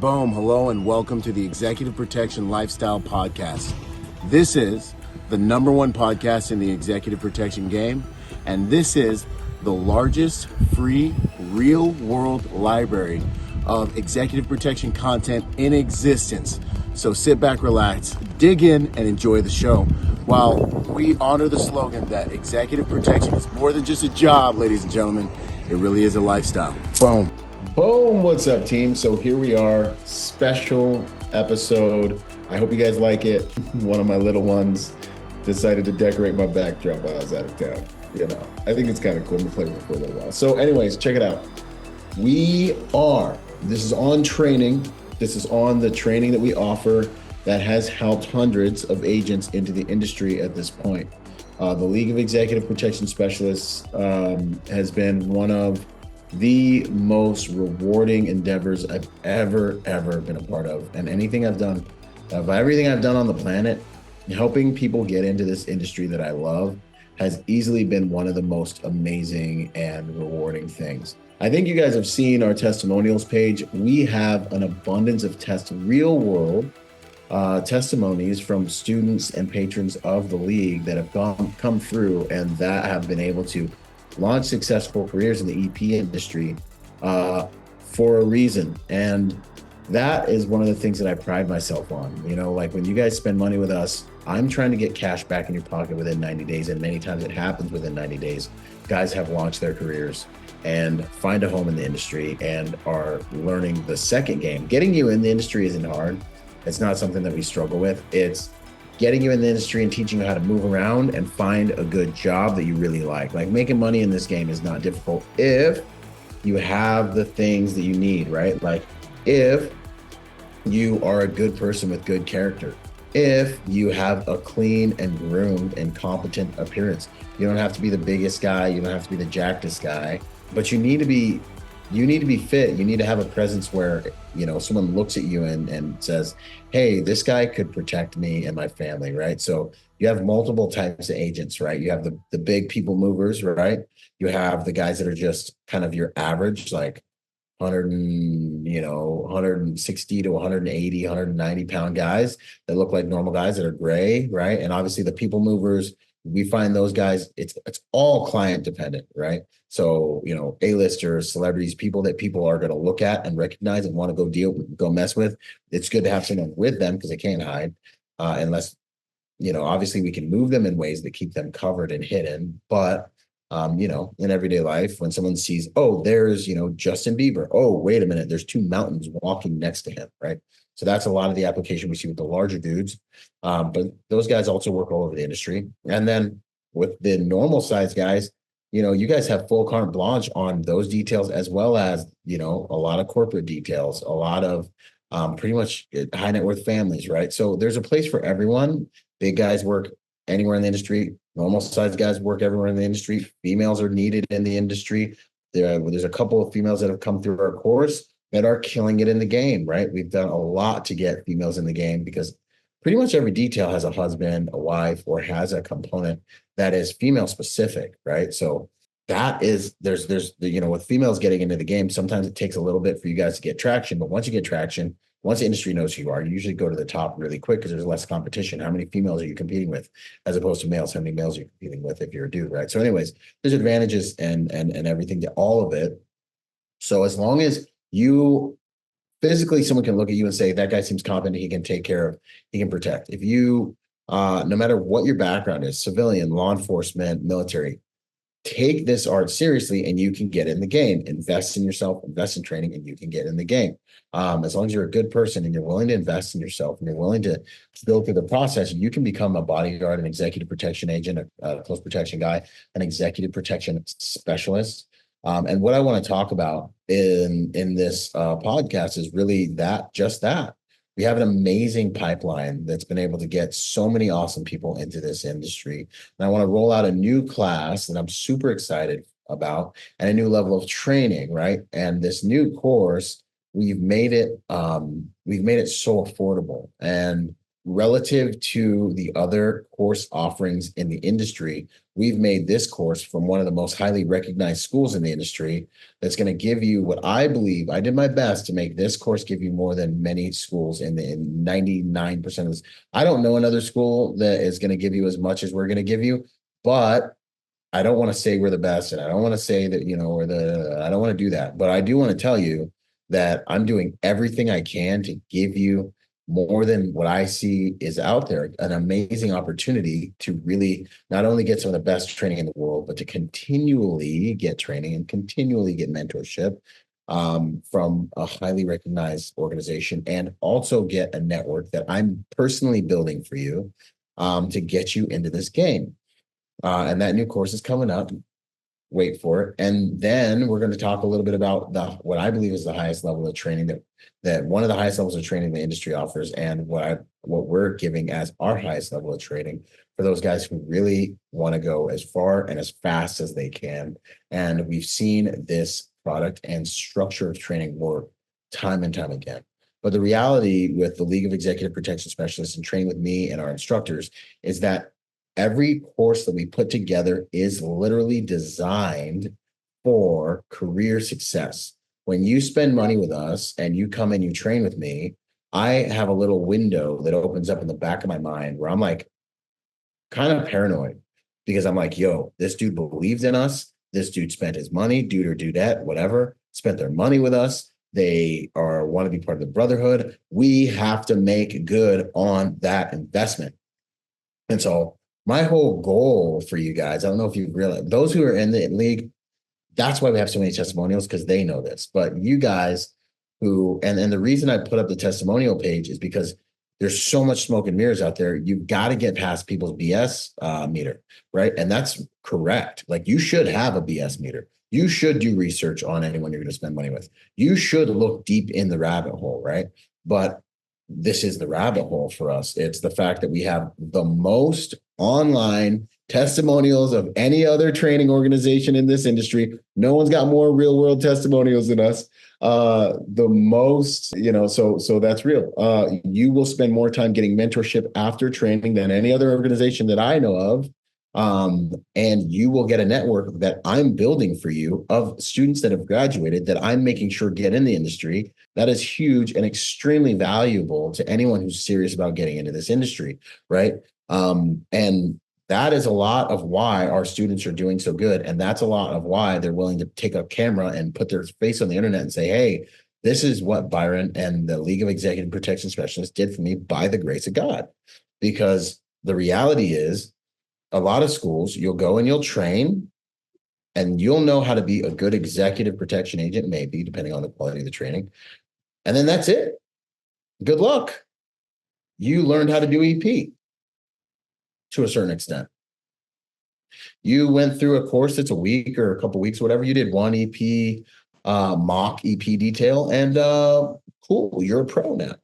Boom, hello, and welcome to the Executive Protection Lifestyle Podcast. This is the #1 podcast in the executive protection game, and this is the largest free real-world library of executive protection content in existence. So sit back, relax, dig in, and enjoy the show. While we honor the slogan that executive protection is more than just a job, ladies and gentlemen, it really is a lifestyle. Boom. Boom, what's up, team? So here we are, special episode. I hope you guys like it. One of my little ones decided to decorate my backdrop while I was out of town. I think it's kind of cool to play with it for a little while. So anyways, check it out. This is on training. This is on the training that we offer that has helped hundreds of agents into the industry at this point. The League of Executive Protection Specialists has been one of the most rewarding endeavors I've ever been a part of. And everything I've done on the planet, helping people get into this industry that I love has easily been one of the most amazing and rewarding things. I think you guys have seen our testimonials page. We have an abundance of real world testimonies from students and patrons of the league that have come through and that have been able to launch successful careers in the EP industry for a reason. And that is one of the things that I pride myself on. Like when you guys spend money with us, I'm trying to get cash back in your pocket within 90 days. And many times it happens within 90 days. Guys have launched their careers and find a home in the industry and are learning the second game. Getting you in the industry isn't hard. It's not something that we struggle with. It's getting you in the industry and teaching you how to move around and find a good job that you really like. Like making money in this game is not difficult if you have the things that you need, right? Like if you are a good person with good character, if you have a clean and groomed and competent appearance. You don't have to be the biggest guy. You don't have to be the jackedest guy, but you need to be fit. You need to have a presence where, someone looks at you and says, hey, this guy could protect me and my family, right? So you have multiple types of agents, right? You have the big people movers, right? You have the guys that are just kind of your average, like 160 to 180, 190 pound guys that look like normal guys that are gray, right? And obviously the people movers, we find those guys, it's all client dependent, right? So, A-listers, celebrities, people that people are going to look at and recognize and want to go mess with. It's good to have someone with them because they can't hide unless, obviously we can move them in ways that keep them covered and hidden. But, in everyday life, when someone sees, oh, there's, Justin Bieber. Oh, wait a minute, there's two mountains walking next to him, right? So that's a lot of the application we see with the larger dudes. But those guys also work all over the industry. And then with the normal size guys, you guys have full carte blanche on those details, as well as, a lot of corporate details, a lot of pretty much high net worth families, right? So there's a place for everyone. Big guys work anywhere in the industry. Normal size guys work everywhere in the industry. Females are needed in the industry. There's a couple of females that have come through our course that are killing it in the game, right? We've done a lot to get females in the game because pretty much every detail has a husband, a wife, or has a component that is female specific, right? So that is, there's with females getting into the game, sometimes it takes a little bit for you guys to get traction, but once you get traction, once the industry knows who you are, you usually go to the top really quick because there's less competition. How many females are you competing with as opposed to males? How many males are you competing with if you're a dude, right? So anyways, there's advantages and everything to all of it. So as long as you physically, someone can look at you and say, that guy seems competent, he can take care of, he can protect. If you, no matter what your background is, civilian, law enforcement, military, take this art seriously and you can get in the game. Invest in yourself, invest in training, and you can get in the game. As long as you're a good person and you're willing to invest in yourself and you're willing to go through the process, you can become a bodyguard, an executive protection agent, a close protection guy, an executive protection specialist. And what I want to talk about in this podcast is really just that. We have an amazing pipeline that's been able to get so many awesome people into this industry. And I want to roll out a new class that I'm super excited about and a new level of training, right? And this new course, we've made it so affordable. And relative to the other course offerings in the industry, we've made this course from one of the most highly recognized schools in the industry that's going to give you what I believe. I did my best to make this course give you more than many schools in 99% of this. I don't know another school that is going to give you as much as we're going to give you, but I don't want to say we're the best, and I don't want to say that, I don't want to do that, but I do want to tell you that I'm doing everything I can to give you more than what I see is out there, an amazing opportunity to really not only get some of the best training in the world, but to continually get training and continually get mentorship from a highly recognized organization, and also get a network that I'm personally building for you to get you into this game. And that new course is coming up. Wait for it. And then we're going to talk a little bit about what I believe is the highest level of training that one of the highest levels of training the industry offers, and what we're giving as our highest level of training for those guys who really want to go as far and as fast as they can. And we've seen this product and structure of training work time and time again. But the reality with the League of Executive Protection Specialists and training with me and our instructors is that every course that we put together is literally designed for career success. When you spend money with us and you come and you train with me, I have a little window that opens up in the back of my mind where I'm like kind of paranoid, because I'm like, yo, this dude believes in us. This dude spent his money, dude or dudette, whatever, spent their money with us. They want to be part of the brotherhood. We have to make good on that investment. And so my whole goal for you guys, I don't know if you realize, those who are in the league, that's why we have so many testimonials, because they know this. But you guys who, and the reason I put up the testimonial page is because there's so much smoke and mirrors out there. You've got to get past people's BS meter, right? And that's correct. Like, you should have a BS meter. You should do research on anyone you're going to spend money with. You should look deep in the rabbit hole, right? But this is the rabbit hole for us. It's the fact that we have the most online testimonials of any other training organization in this industry. No one's got more real world testimonials than us. The most, so that's real. You will spend more time getting mentorship after training than any other organization that I know of. And you will get a network that I'm building for you of students that have graduated that I'm making sure get in the industry. That is huge and extremely valuable to anyone who's serious about getting into this industry, right? And that is a lot of why our students are doing so good. And that's a lot of why they're willing to take a camera and put their face on the internet and say, hey, this is what Byron and the League of Executive Protection Specialists did for me by the grace of God. Because the reality is, a lot of schools, you'll go and you'll train, and you'll know how to be a good executive protection agent, maybe, depending on the quality of the training. And then that's it. Good luck. You learned how to do EP to a certain extent. You went through a course that's a week or a couple of weeks, whatever. You did one EP, mock EP detail, and cool, you're a pro now.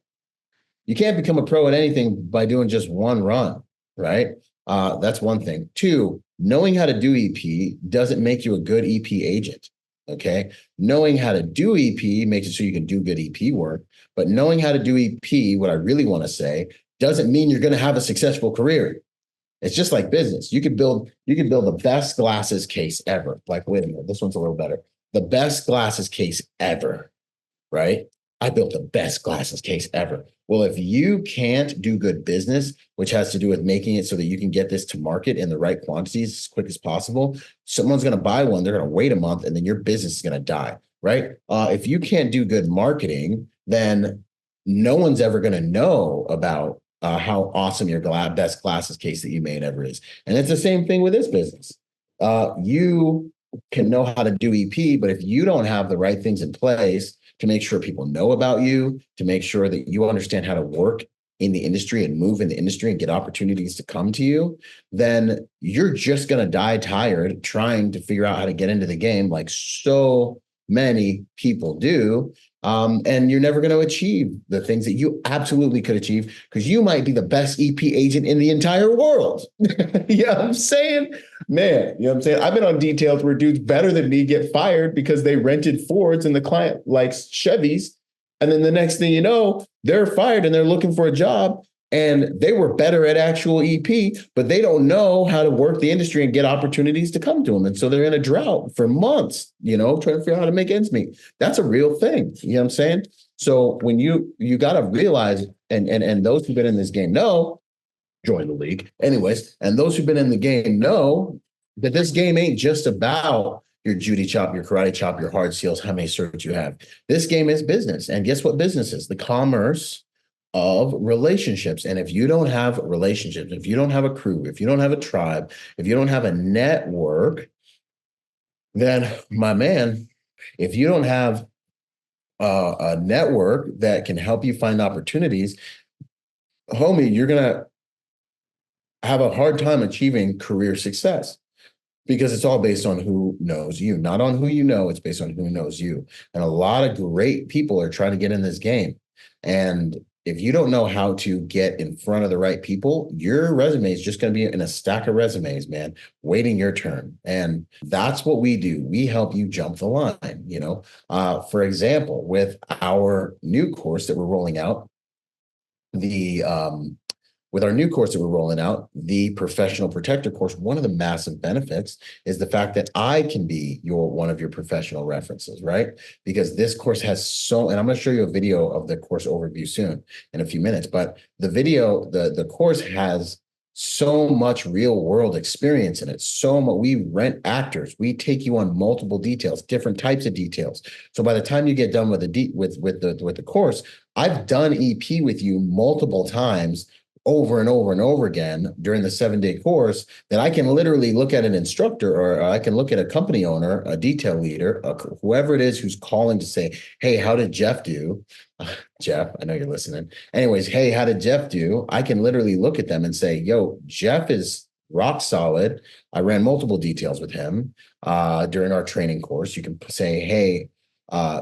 You can't become a pro at anything by doing just one run, right? That's one thing. Two, knowing how to do EP doesn't make you a good EP agent. Okay. Knowing how to do EP makes it so you can do good EP work, but knowing how to do EP, what I really want to say, doesn't mean you're going to have a successful career. It's just like business. You could build the best glasses case ever. Like, wait a minute, this one's a little better. The best glasses case ever, right? I built the best glasses case ever. Well, if you can't do good business, which has to do with making it so that you can get this to market in the right quantities as quick as possible, someone's going to buy one, they're going to wait a month, and then your business is going to die, right? If you can't do good marketing, then no one's ever going to know about how awesome your best glasses case that you made ever is. And it's the same thing with this business. You can know how to do EP, but if you don't have the right things in place to make sure people know about you, to make sure that you understand how to work in the industry and move in the industry and get opportunities to come to you, then you're just going to die tired trying to figure out how to get into the game, like so many people do. And you're never going to achieve the things that you absolutely could achieve, because you might be the best EP agent in the entire world. You know what I'm saying? Man, you know what I'm saying? I've been on details where dudes better than me get fired because they rented Fords and the client likes Chevys. And then the next thing you know, they're fired and they're looking for a job. and they were better at actual EP, but they don't know how to work the industry and get opportunities to come to them. And so they're in a drought for months, trying to figure out how to make ends meet. That's a real thing. You know what I'm saying? So when you got to realize, and those who've been in this game know, join the league anyways, and those who've been in the game know that this game ain't just about your Judy chop, your karate chop, your hard seals, how many certs you have. This game is business. And guess what business is? The commerce of relationships. And if you don't have relationships, if you don't have a crew, if you don't have a tribe, if you don't have a network, then my man, if you don't have a network that can help you find opportunities, homie, you're going to have a hard time achieving career success, because it's all based on who knows you, not on who you know. It's based on who knows you. And a lot of great people are trying to get in this game. And if you don't know how to get in front of the right people, your resume is just going to be in a stack of resumes, man, waiting your turn. And that's what we do. We help you jump the line. For example, with our new course that we're rolling out, the professional protector course, one of the massive benefits is the fact that I can be one of your professional references, right? Because this course has and I'm going to show you a video of the course overview soon in a few minutes, but the course has so much real world experience in it. So much. We rent actors. We take you on multiple details, different types of details. So by the time you get done with the course, I've done EP with you multiple times, over and over and over again during the 7-day course, that I can literally look at an instructor, or I can look at a company owner, a detail leader, whoever it is who's calling to say, hey, how did Jeff do? Jeff, I know you're listening. Anyways, hey, how did Jeff do? I can literally look at them and say, yo, Jeff is rock solid. I ran multiple details with him during our training course. You can say, hey,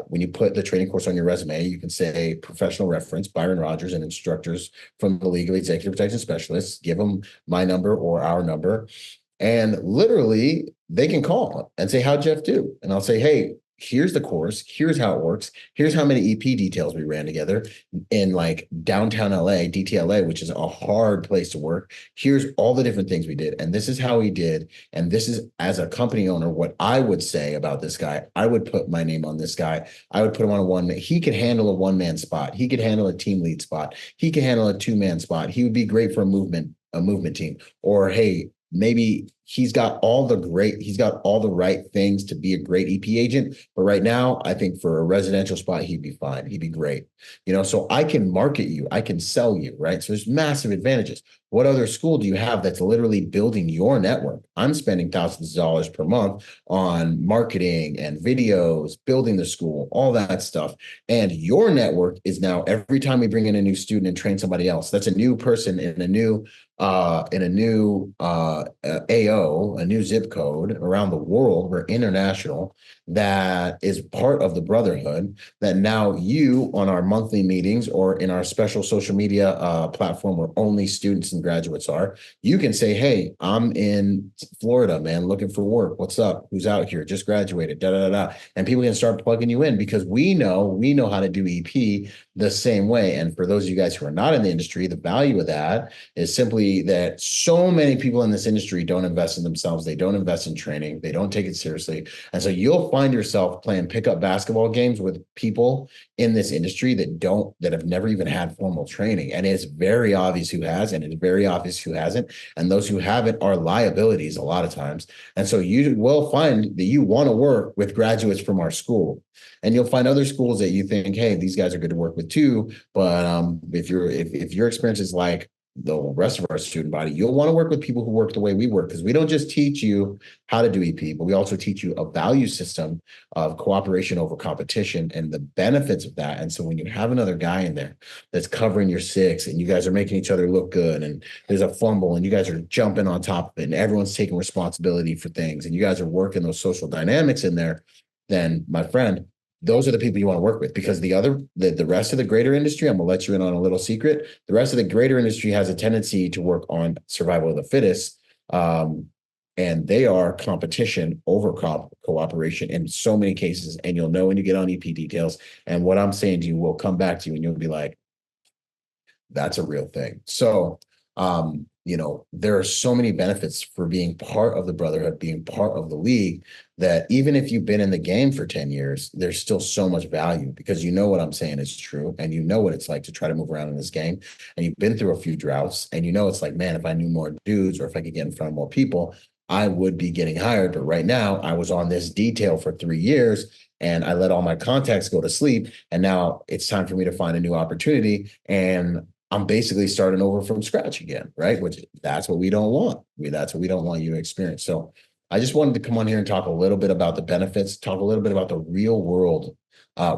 when you put the training course on your resume, you can say professional reference, Byron Rodgers, and instructors from the League of Executive Protection Specialists. Give them my number or our number. And literally, they can call and say, how'd Jeff do? And I'll say, hey, here's the course. Here's how it works. Here's how many EP details we ran together in like downtown LA, DTLA, which is a hard place to work. Here's all the different things we did. And this is how we did. And this is, as a company owner, what I would say about this guy. I would put my name on this guy. I would put him on a one-man. He could handle a one-man spot. He could handle a team lead spot. He could handle a two-man spot. He would be great for a movement team. Or, hey, maybe he's got all the right things to be a great EP agent. But right now, I think for a residential spot, he'd be fine. He'd be great. So I can market you. I can sell you, right? So there's massive advantages. What other school do you have that's literally building your network? I'm spending thousands of dollars per month on marketing and videos, building the school, all that stuff. And your network is now, every time we bring in a new student and train somebody else, that's a new person in a new AO, a new zip code around the world. We're international. That is part of the brotherhood, that now you, on our monthly meetings or in our special social media platform where only students and graduates are, you can say, hey, I'm in Florida, man, looking for work. What's up? Who's out here? Just graduated, da, da, da, da. And people can start plugging you in, because we know how to do EP the same way. And for those of you guys who are not in the industry, the value of that is simply that so many people in this industry don't invest in themselves. They don't invest in training. They don't take it seriously. And so you'll find yourself playing pickup basketball games with people in this industry that have never even had formal training. And it's very obvious who has, and it's very obvious who hasn't. And those who haven't are liabilities a lot of times. And so you will find that you want to work with graduates from our school. And you'll find other schools that you think, hey, these guys are good to work with too. But if your experience is like the rest of our student body, you'll want to work with people who work the way we work, because we don't just teach you how to do EP, but we also teach you a value system of cooperation over competition and the benefits of that. And so when you have another guy in there that's covering your six, and you guys are making each other look good, and there's a fumble and you guys are jumping on top of it, and everyone's taking responsibility for things, and you guys are working those social dynamics in there, then my friend, those are the people you want to work with. Because the rest of the greater industry, I'm going to let you in on a little secret. The rest of the greater industry has a tendency to work on survival of the fittest. And they are competition over cooperation in so many cases. And you'll know when you get on EP details. And what I'm saying to you will come back to you, and you'll be like, That's a real thing. So, there are so many benefits for being part of the brotherhood, being part of the league, that even if you've been in the game for 10 years, there's still so much value, because what I'm saying is true. And what it's like to try to move around in this game. And you've been through a few droughts, and it's like, man, if I knew more dudes, or if I could get in front of more people, I would be getting hired. But right now I was on this detail for 3 years, and I let all my contacts go to sleep. And now it's time for me to find a new opportunity. And I'm basically starting over from scratch again, right? Which that's what we don't want. That's what we don't want you to experience. So I just wanted to come on here and talk a little bit about the benefits, talk a little bit about the real world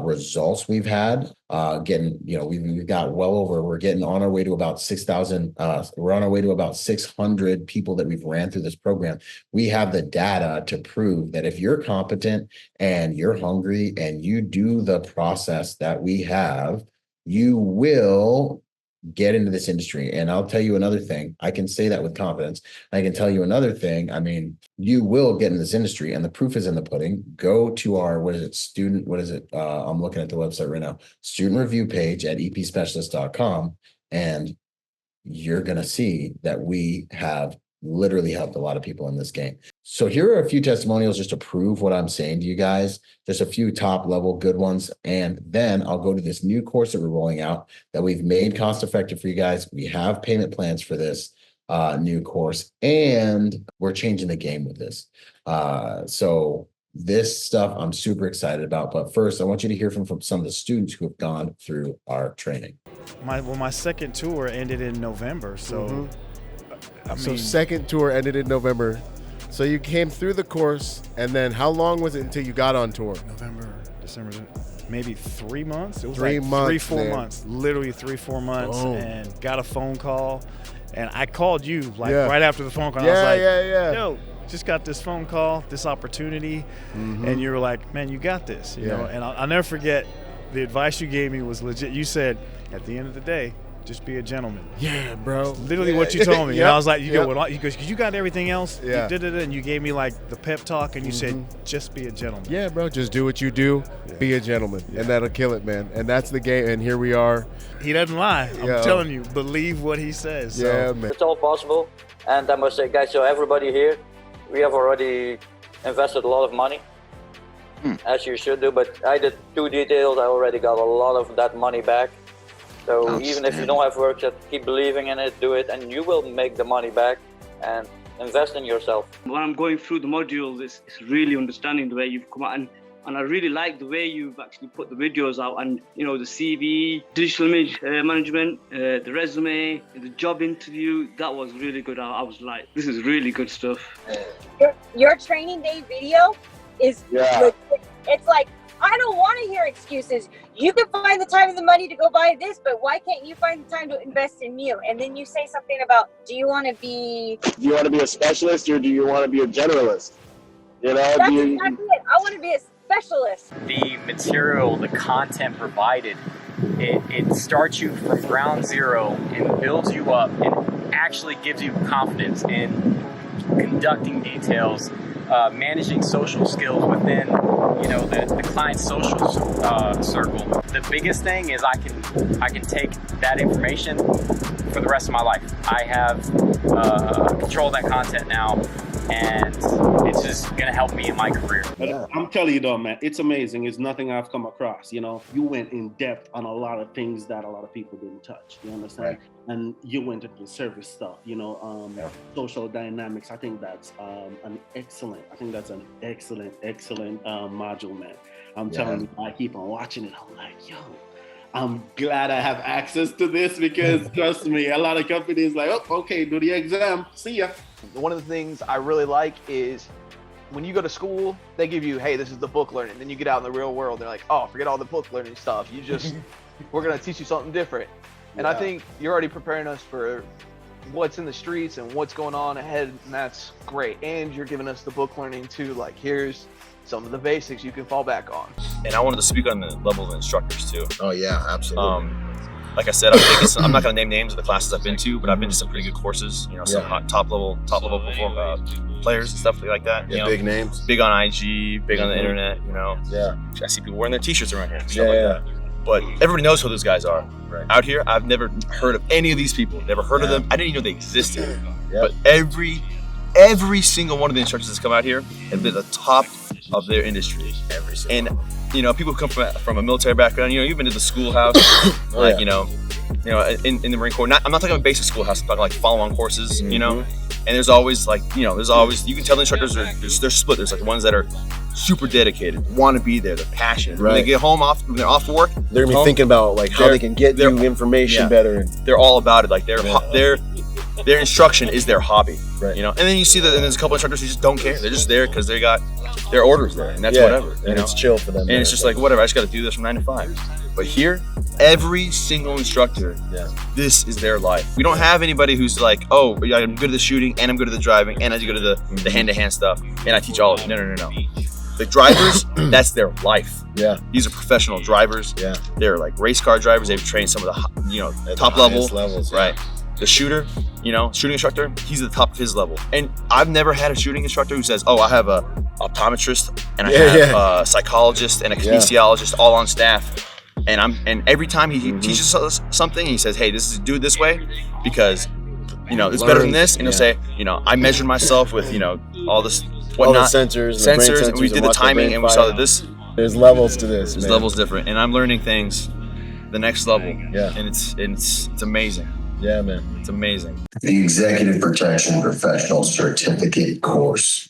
results we've had. We've got we're getting on our way to about 6,000. We're on our way to about 600 people that we've ran through this program. We have the data to prove that if you're competent and you're hungry and you do the process that we have, you will get into this industry. And I'll tell you another thing. I can say that with confidence. I can tell you another thing. I mean, you will get in this industry, and the proof is in the pudding. Go to our, I'm looking at the website right now, student review page at epspecialist.com. And you're going to see that we have literally helped a lot of people in this game. So here are a few testimonials just to prove what I'm saying to you guys. Just a few top level good ones. And then I'll go to this new course that we're rolling out that we've made cost effective for you guys. We have payment plans for this new course, and we're changing the game with this. So this stuff I'm super excited about. But first, I want you to hear from some of the students who have gone through our training. My second tour ended in November. So, So second tour ended in November. So you came through the course, and then how long was it until you got on tour? November, December, maybe 3 months. It was 3 like months, 3-4 man. months, literally 3-4 months. Boom. And got a phone call, and I called you right after the phone call. I was Yeah, like, yeah. yo, just got this phone call, this opportunity. And you were like, man, you got this, you know? And I'll never forget the advice you gave me was legit. You said, at the end of the day, just be a gentleman. Yeah, bro. Literally what you told me. And I was like, you Yep. go, because you got everything else. Yeah. And you gave me like the pep talk, and you said, just be a gentleman. Yeah, bro. Just do what you do. Be a gentleman. And that'll kill it, man. And that's the game. And here we are. He doesn't lie. I'm Yo. telling you, believe what he says. Yeah, So, man. It's all possible. And I must say, guys, so everybody here, we have already invested a lot of money, as you should do. But I did 2 details. I already got a lot of that money back. So even if you don't have work, just keep believing in it, do it, and you will make the money back, and invest in yourself. When I'm going through the modules, it's really understanding the way you've come out, and I really like the way you've actually put the videos out, and the CV, digital image management, the resume, the job interview. That was really good. I was like, this is really good stuff. Your training day video is legit. It's like, I don't want to hear excuses. You can find the time and the money to go buy this, but why can't you find the time to invest in you? And then you say something about, do you want to be a specialist, or do you want to be a generalist? That's exactly it. I want to be a specialist. The material, the content provided, it starts you from ground zero and builds you up and actually gives you confidence in conducting details, managing social skills within the client's social circle. The biggest thing is I can take that information for the rest of my life. I have control of that content now, and it's just gonna help me in my career. I'm telling you though, man, it's amazing. It's nothing I've come across. You went in depth on a lot of things that a lot of people didn't touch. You understand? Right. And you went into the service stuff. Social dynamics. I think that's an excellent module, man. I'm telling you, I keep on watching it. I'm like, yo, I'm glad I have access to this, because trust me, a lot of companies like, oh, okay, do the exam, see ya. One of the things I really like is when you go to school, they give you, hey, this is the book learning. Then you get out in the real world, they're like, oh, forget all the book learning stuff. We're going to teach you something different. And I think you're already preparing us for what's in the streets and what's going on ahead, and that's great. And you're giving us the book learning too, like here's some of the basics you can fall back on. And I wanted to speak on the level of instructors too. Oh yeah, absolutely. Like I said, I'm not going to name names of the classes I've been to, but I've been to some pretty good courses. Some top level players and stuff like that. Big names. Big on IG, big on the internet. Yeah. I see people wearing their T-shirts around here. Yeah. but everybody knows who those guys are. Right. Out here, I've never heard of any of these people. Never heard of them. I didn't even know they existed. But every single one of the instructors that's come out here have been at the top of their industry. And you know, people come from a military background. You know, you've been to the schoolhouse, like you know, in the Marine Corps. I'm not talking about basic schoolhouse. I'm talking like follow-on courses. You know, and there's always like, you know, you can tell the instructors they're split. There's like the ones that are super dedicated, want to be there, they're passionate. When they get home when they're off work, they're gonna be thinking about like how they can get you information better. They're all about it. Like their instruction is their hobby, right? You know, and then you see that there's a couple instructors who just don't care. They're just there because they got their orders there, and that's whatever. And it's chill for them. And it's just like whatever. I just got to do this from 9 to 5. But here, every single instructor, this is their life. We don't have anybody who's like, oh, I'm good at the shooting, and I'm good at the driving, and I do good at the hand-to-hand stuff, and I teach all of it. No. The drivers, that's their life. Yeah. These are professional drivers. Yeah. They're like race car drivers. They've trained some of the, top levels, right? The shooter, shooting instructor, he's at the top of his level. And I've never had a shooting instructor who says, oh, I have a optometrist and I have a psychologist and a kinesiologist all on staff. And every time he teaches us something, he says, hey, do it this way because, it's better than this. And he'll say, I measured myself with, all this whatnot. All the sensors, and we did the timing and we saw that there's levels to this. There's levels different. And I'm learning things the next level. Yeah. And it's amazing. Yeah, man. It's amazing. The Executive Protection Professional Certificate course.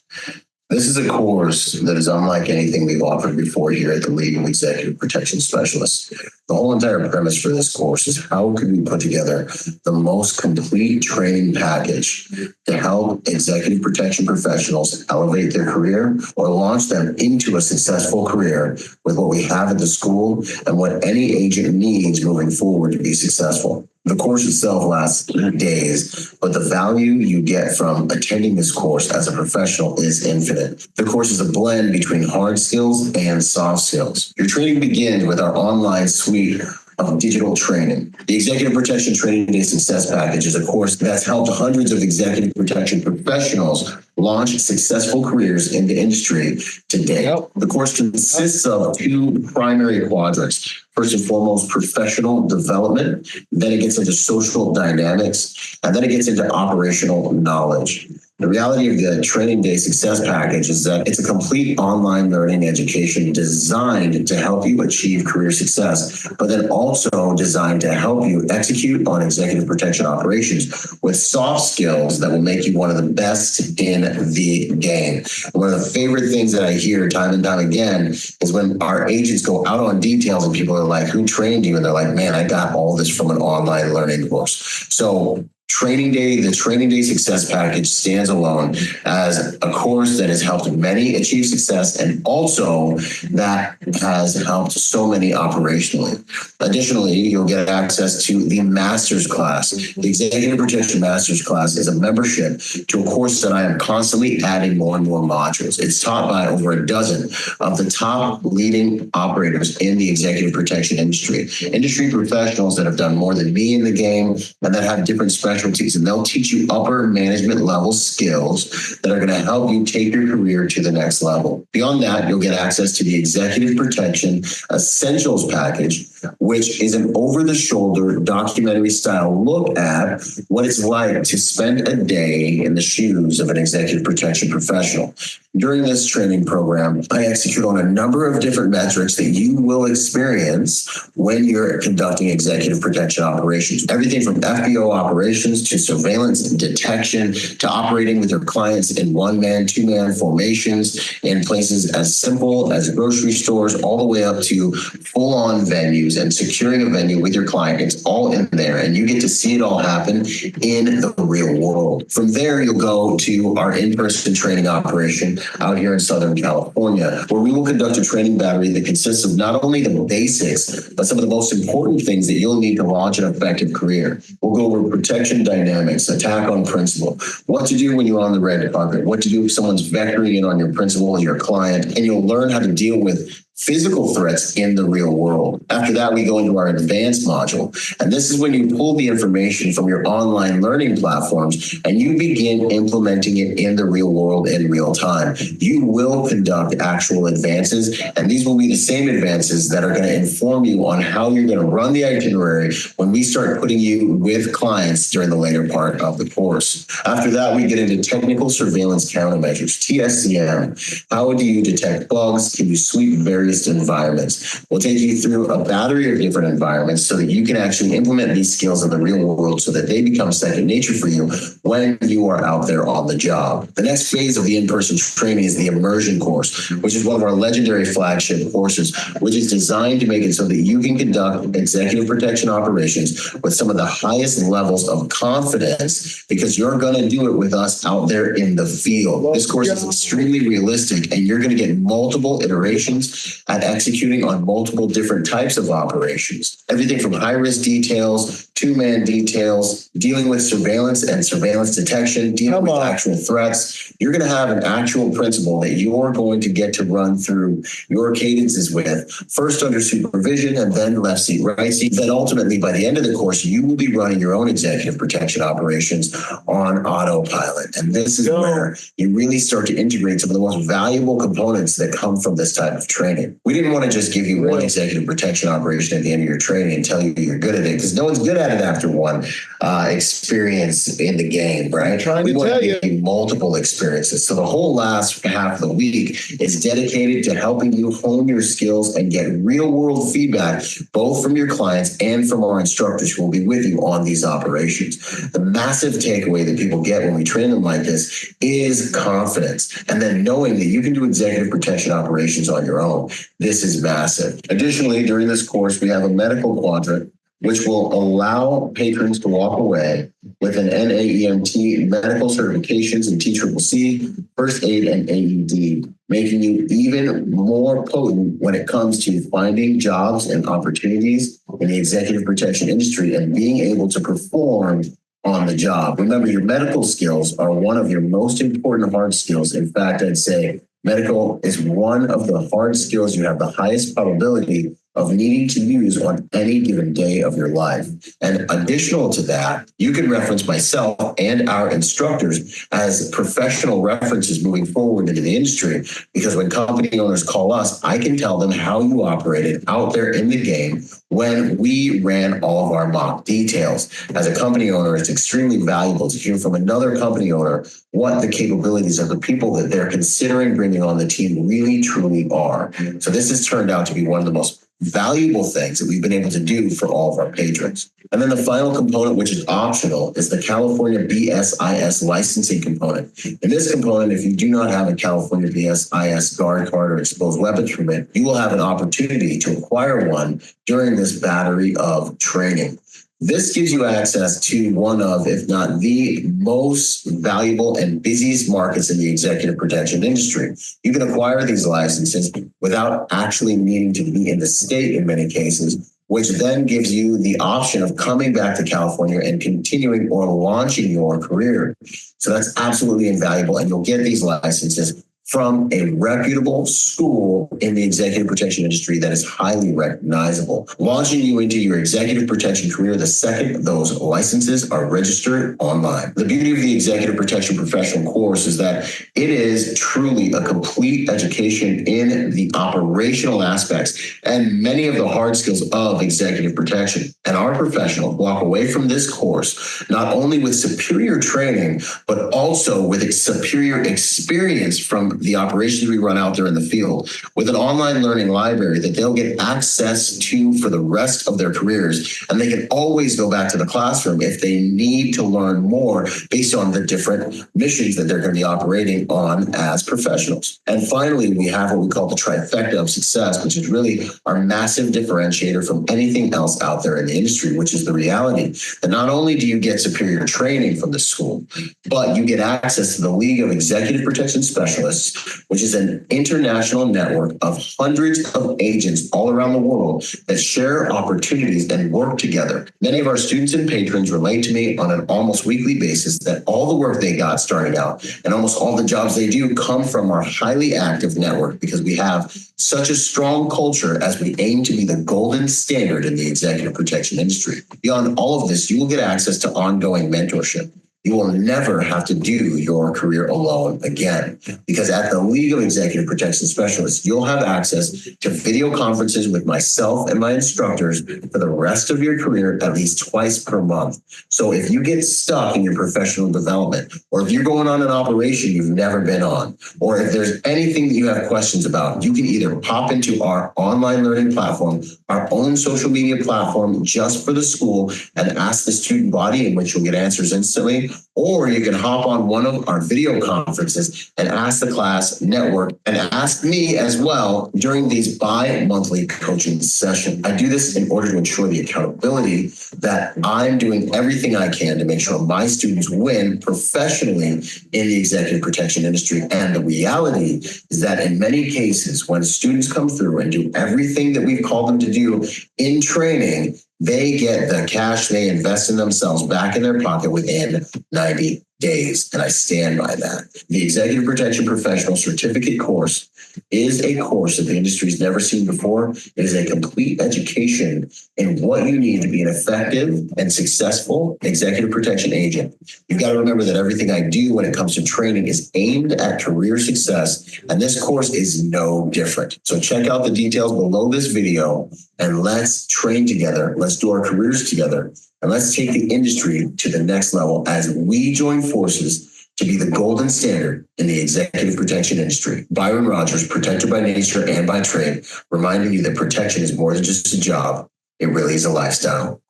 This is a course that is unlike anything we've offered before here at the League of Executive Protection Specialists. The whole entire premise for this course is how could we put together the most complete training package to help executive protection professionals elevate their career or launch them into a successful career with what we have at the school and what any agent needs moving forward to be successful. The course itself lasts 8 days, but the value you get from attending this course as a professional is infinite. The course is a blend between hard skills and soft skills. Your training begins with our online suite of digital training. The Executive Protection Training Day Success Package is a course that's helped hundreds of executive protection professionals launch successful careers in the industry today. The course consists of 2 primary quadrants. First and foremost, professional development. Then it gets into social dynamics, and then it gets into operational knowledge. The reality of the Training Day Success Package is that it's a complete online learning education designed to help you achieve career success, but then also designed to help you execute on executive protection operations with soft skills that will make you one of the best in the game. One of the favorite things that I hear time and time again is when our agents go out on details and people are like, who trained you? And they're like, man, I got all this from an online learning course. So the Training Day Success Package stands alone as a course that has helped many achieve success and also that has helped so many operationally. Additionally, you'll get access to the Master's Class. The Executive Protection Master's Class is a membership to a course that I am constantly adding more and more modules. It's taught by over a dozen of the top leading operators in the executive protection industry professionals that have done more than me in the game and that have different specialties, and they'll teach you upper management level skills that are going to help you take your career to the next level. Beyond that, you'll get access to the Executive Protection Essentials Package, which is an over-the-shoulder documentary style look at what it's like to spend a day in the shoes of an executive protection professional. During this training program, I execute on a number of different metrics that you will experience when you're conducting executive protection operations. Everything from FBO operations to surveillance and detection to operating with your clients in 1-man, 2-man formations in places as simple as grocery stores all the way up to full-on venues and securing a venue with your client. It's all in there and you get to see it all happen in the real world. From there, you'll go to our in-person training operation out here in Southern California, where we will conduct a training battery that consists of not only the basics, but some of the most important things that you'll need to launch an effective career. We'll go over protection dynamics, attack on principle, what to do when you're on the red carpet, what to do if someone's vectoring in on your principal or your client, and you'll learn how to deal with physical threats in the real world. After that, we go into our advanced module. And this is when you pull the information from your online learning platforms and you begin implementing it in the real world in real time. You will conduct actual advances, and these will be the same advances that are going to inform you on how you're going to run the itinerary when we start putting you with clients during the later part of the course. After that, we get into technical surveillance countermeasures, TSCM. How do you detect bugs? Can you sweep various environments? We'll take you through a battery of different environments so that you can actually implement these skills in the real world so that they become second nature for you when you are out there on the job. The next phase of the in-person training is the immersion course, which is one of our legendary flagship courses, which is designed to make it so that you can conduct executive protection operations with some of the highest levels of confidence, because you're going to do it with us out there in the field. This course is extremely realistic, and you're going to get multiple iterations at executing on multiple different types of operations. Everything from high-risk details, two-man details, dealing with surveillance and surveillance detection, dealing with actual threats. You're going to have an actual principal that you're going to get to run through your cadences with, first under supervision and then left seat, right seat. Then ultimately, by the end of the course, you will be running your own executive protection operations on autopilot. And this is where you really start to integrate some of the most valuable components that come from this type of training. We didn't want to just give you one executive protection operation at the end of your training and tell you you're good at it, because no one's good at it after one experience in the game, right? We want to give you multiple experiences. So the whole last half of the week is dedicated to helping you hone your skills and get real world feedback, both from your clients and from our instructors who will be with you on these operations. The massive takeaway that people get when we train them like this is confidence, and then knowing that you can do executive protection operations on your own. This is massive. Additionally, during this course, we have a medical quadrant, which will allow patrons to walk away with an NAEMT medical certifications in TCCC, first aid, and AED, making you even more potent when it comes to finding jobs and opportunities in the executive protection industry and being able to perform on the job. Remember, your medical skills are one of your most important hard skills. In fact, I'd say medical is one of the hard skills you have the highest probability of needing to use on any given day of your life. And additional to that, you can reference myself and our instructors as professional references moving forward into the industry, because when company owners call us, I can tell them how you operated out there in the game when we ran all of our mock details. As a company owner, it's extremely valuable to hear from another company owner what the capabilities of the people that they're considering bringing on the team really truly are. So this has turned out to be one of the most valuable things that we've been able to do for all of our patrons. And then the final component, which is optional, is the California BSIS licensing component. In this component, if you do not have a California BSIS guard card or exposed weapons permit, you will have an opportunity to acquire one during this battery of training. This gives you access to one of, if not the most valuable and busiest markets in the executive protection industry. You can acquire these licenses without actually needing to be in the state in many cases, which then gives you the option of coming back to California and continuing or launching your career. So that's absolutely invaluable. And you'll get these licenses from a reputable school in the executive protection industry that is highly recognizable, launching you into your executive protection career the second those licenses are registered online. The beauty of the executive protection professional course is that it is truly a complete education in the operational aspects and many of the hard skills of executive protection. And our professionals walk away from this course not only with superior training, but also with superior experience from the operations we run out there in the field, with an online learning library that they'll get access to for the rest of their careers. And they can always go back to the classroom if they need to learn more based on the different missions that they're going to be operating on as professionals. And finally, we have what we call the trifecta of success, which is really our massive differentiator from anything else out there in the industry, which is the reality that not only do you get superior training from the school, but you get access to the League of Executive Protection Specialists, Bodyguards, which is an international network of hundreds of agents all around the world that share opportunities and work together. Many of our students and patrons relate to me on an almost weekly basis that all the work they got starting out and almost all the jobs they do come from our highly active network because we have such a strong culture as we aim to be the golden standard in the executive protection industry. Beyond all of this, you will get access to ongoing mentorship. You will never have to do your career alone again, because at the League of Executive Protection Specialists, you'll have access to video conferences with myself and my instructors for the rest of your career at least twice per month. So if you get stuck in your professional development, or if you're going on an operation you've never been on, or if there's anything that you have questions about, you can either pop into our online learning platform, our own social media platform just for the school, and ask the student body, in which you'll get answers instantly. Or you can hop on one of our video conferences and ask the class, network, and ask me as well during these bi-monthly coaching sessions. I do this in order to ensure the accountability that I'm doing everything I can to make sure my students win professionally in the executive protection industry. And the reality is that in many cases, when students come through and do everything that we've called them to do in training, they get the cash they invest in themselves back in their pocket within 90 days. And I stand by that. The Executive Protection Professional Certificate course is a course that the industry's never seen before. It is a complete education in what you need to be an effective and successful executive protection agent. You've got to remember that everything I do when it comes to training is aimed at career success, and this course is no different. So check out the details below this video and let's train together. Let's do our careers together, and let's take the industry to the next level as we join forces to be the golden standard in the executive protection industry. Byron Rodgers, protector by nature and by trade, reminding you that protection is more than just a job. It really is a lifestyle.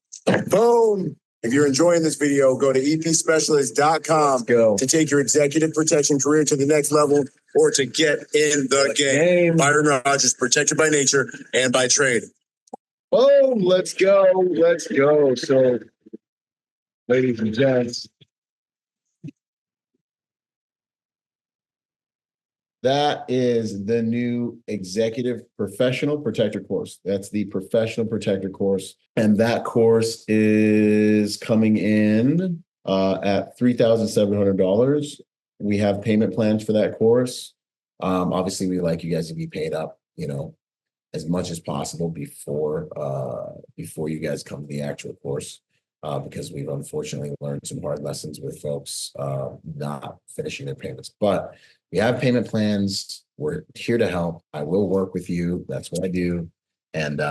Boom. If you're enjoying this video, go to epspecialist.com to take your executive protection career to the next level or to get in the game. Byron Rodgers, protector by nature and by trade. Boom, let's go. Let's go. So, ladies and gents, that is the new Executive Professional Protector course. That's the Professional Protector course. And that course is coming in at $3,700. We have payment plans for that course. Obviously, we like you guys to be paid up, as much as possible before you guys come to the actual course, because we've unfortunately learned some hard lessons with folks not finishing their payments. But we have payment plans. We're here to help. I will work with you. That's what I do. And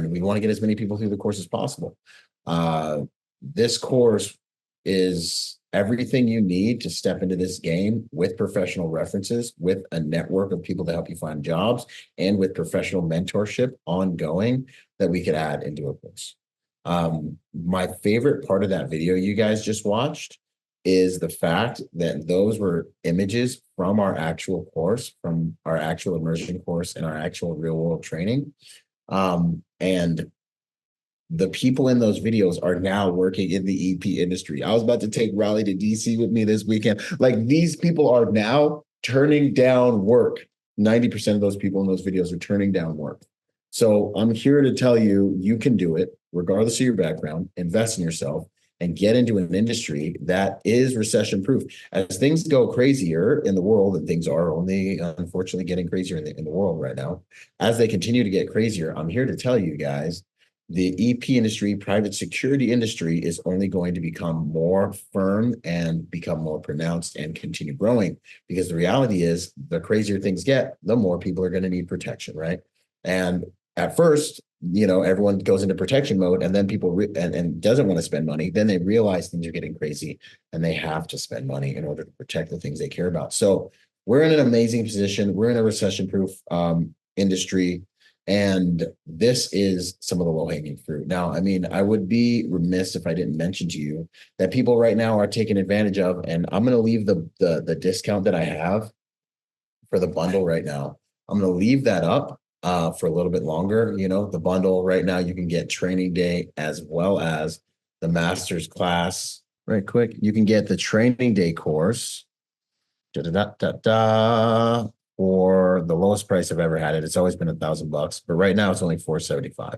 we want to get as many people through the course as possible. This course is everything you need to step into this game with professional references, with a network of people to help you find jobs, and with professional mentorship ongoing that we could add into a course. My favorite part of that video you guys just watched is the fact that those were images from our actual course, from our actual immersion course and our actual real world training. And the people in those videos are now working in the EP industry. I was about to take Raleigh to DC with me this weekend. Like, these people are now turning down work. 90% of those people in those videos are turning down work. So I'm here to tell you, you can do it regardless of your background. Invest in yourself and get into an industry that is recession-proof. As things go crazier in the world, and things are only unfortunately getting crazier in the world right now, as they continue to get crazier, I'm here to tell you guys, the EP industry, private security industry, is only going to become more firm and become more pronounced and continue growing, because the reality is, the crazier things get, the more people are going to need protection, right? And at first, everyone goes into protection mode, and then people and doesn't want to spend money. Then they realize things are getting crazy and they have to spend money in order to protect the things they care about. So we're in an amazing position. We're in a recession-proof industry, and this is some of the low-hanging fruit. Now, I would be remiss if I didn't mention to you that people right now are taking advantage of, and I'm going to leave the discount that I have for the bundle right now. I'm going to leave that up for a little bit longer. The bundle right now, you can get training day as well as the master's class. Right quick, you can get the training day course for the lowest price I've ever had it. It's always been $1,000, but right now it's only $475.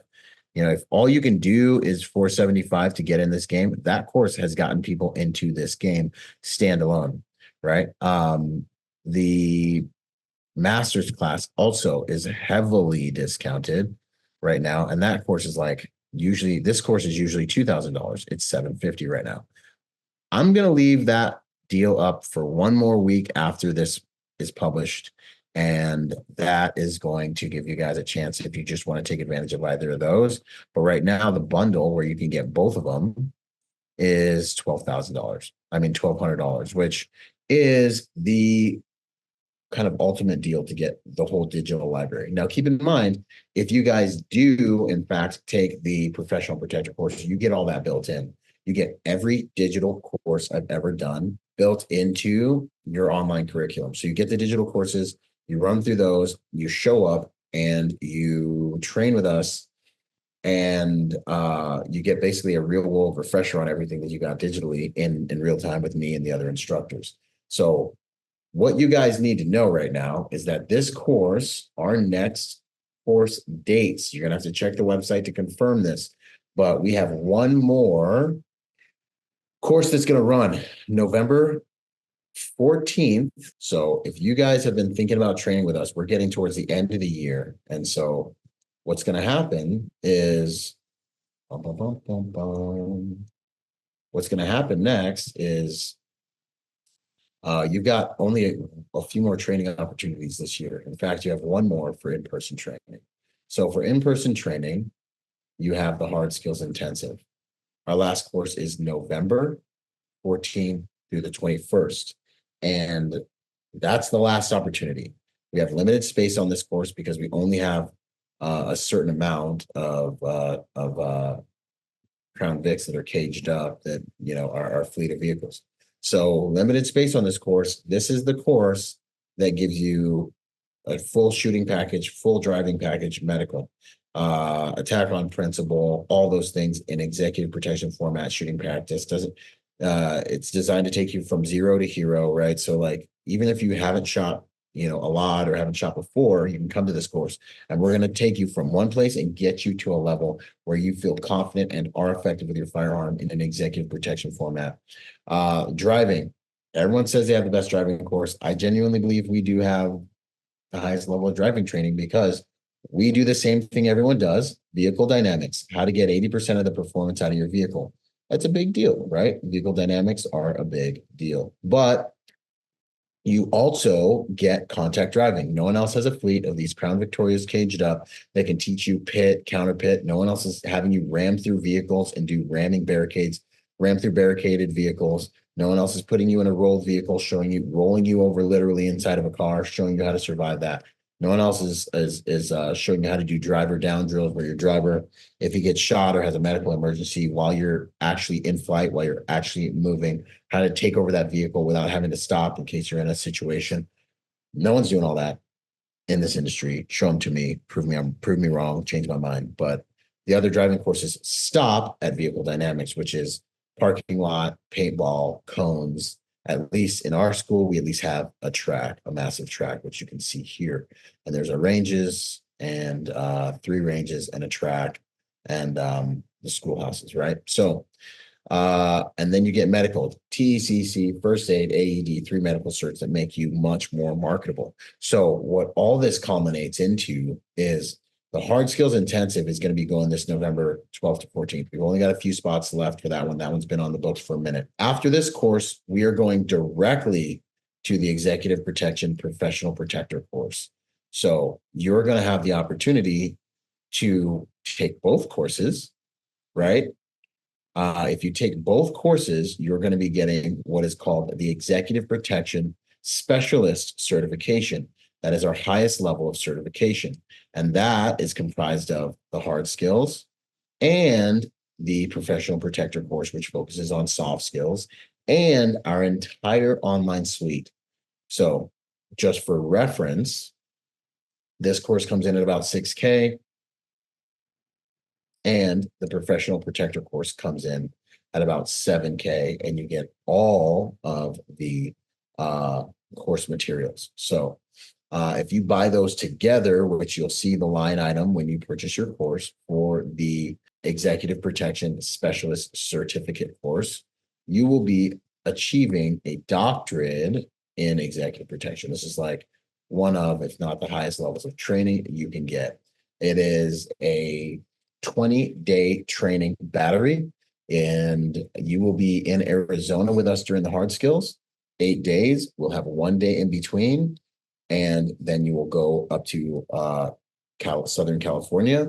You know, if all you can do is $475 to get in this game, that course has gotten people into this game standalone, right? The master's class also is heavily discounted right now, and that course is like this course is usually $2,000. It's $750 right now. I'm gonna leave that deal up for one more week after this is published, and that is going to give you guys a chance if you just want to take advantage of either of those. But right now, the bundle where you can get both of them is $12,000. I mean, $1,200, which is the kind of ultimate deal to get the whole digital library. Now, keep in mind, if you guys do, in fact, take the professional protector course, you get all that built in. You get every digital course I've ever done built into your online curriculum. So you get the digital courses, you run through those, you show up, and you train with us, and you get basically a real world refresher on everything that you got digitally in real time with me and the other instructors. So what you guys need to know right now is that this course, our next course dates, you're going to have to check the website to confirm this, but we have one more course that's going to run November 14th. So if you guys have been thinking about training with us, we're getting towards the end of the year. And so what's going to happen is, what's going to happen next is you've got only a few more training opportunities this year. In fact, you have one more for in-person training. So for in-person training, you have the hard skills intensive. Our last course is November 14th through the 21st. And that's the last opportunity. We have limited space on this course because we only have a certain amount of Crown Vics that are caged up that, you know, are our fleet of vehicles. So limited space on this course. This is the course that gives you a full shooting package, full driving package, medical, attack on principle, all those things in executive protection format, shooting practice. It's designed to take you from zero to hero, right? So like, even if you haven't shot, you know, a lot or haven't shot before, you can come to this course and we're going to take you from one place and get you to a level where you feel confident and are effective with your firearm in an executive protection format. Driving, everyone says they have the best driving course. I genuinely believe we do have the highest level of driving training because we do the same thing everyone does: vehicle dynamics, how to get 80% of the performance out of your vehicle. That's a big deal, right? Vehicle dynamics are a big deal, but you also get contact driving. No one else has a fleet of these Crown Victorias caged up that can teach you pit, counter pit. No one else is having you ram through vehicles and do ramming barricades, ram through barricaded vehicles. No one else is putting you in a rolled vehicle, rolling you over literally inside of a car, showing you how to survive that. No one else is showing you how to do driver down drills where your driver, if he gets shot or has a medical emergency while you're actually in flight, while you're actually moving, how to take over that vehicle without having to stop in case you're in a situation. No one's doing all that in this industry. Show them to me, prove me wrong, change my mind. But the other driving courses stop at vehicle dynamics, which is parking lot, paintball, cones. At least in our school, we at least have a track, a massive track, which you can see here. And there's our ranges and 3 ranges and a track and the schoolhouses, right? So, and then you get medical, TECC, first aid, AED, 3 medical certs that make you much more marketable. So what all this culminates into is the hard skills intensive is going to be going this November 12th to 14th. We've only got a few spots left for that one. That one's been on the books for a minute. After this course, we are going directly to the executive protection professional protector course. So you're going to have the opportunity to take both courses, right? If you take both courses, you're going to be getting what is called the executive protection specialist certification. That is our highest level of certification. And that is comprised of the hard skills and the professional protector course, which focuses on soft skills, and our entire online suite. So just for reference, this course comes in at about $6K, and the professional protector course comes in at about $7K, and you get all of the course materials. So if you buy those together, which you'll see the line item when you purchase your course for the Executive Protection Specialist Certificate course, you will be achieving a doctorate in executive protection. This is like one of, if not the highest levels of training you can get. It is a 20-day training battery, and you will be in Arizona with us during the hard skills. 8 days. We'll have 1 day in between, and then you will go up to Southern California,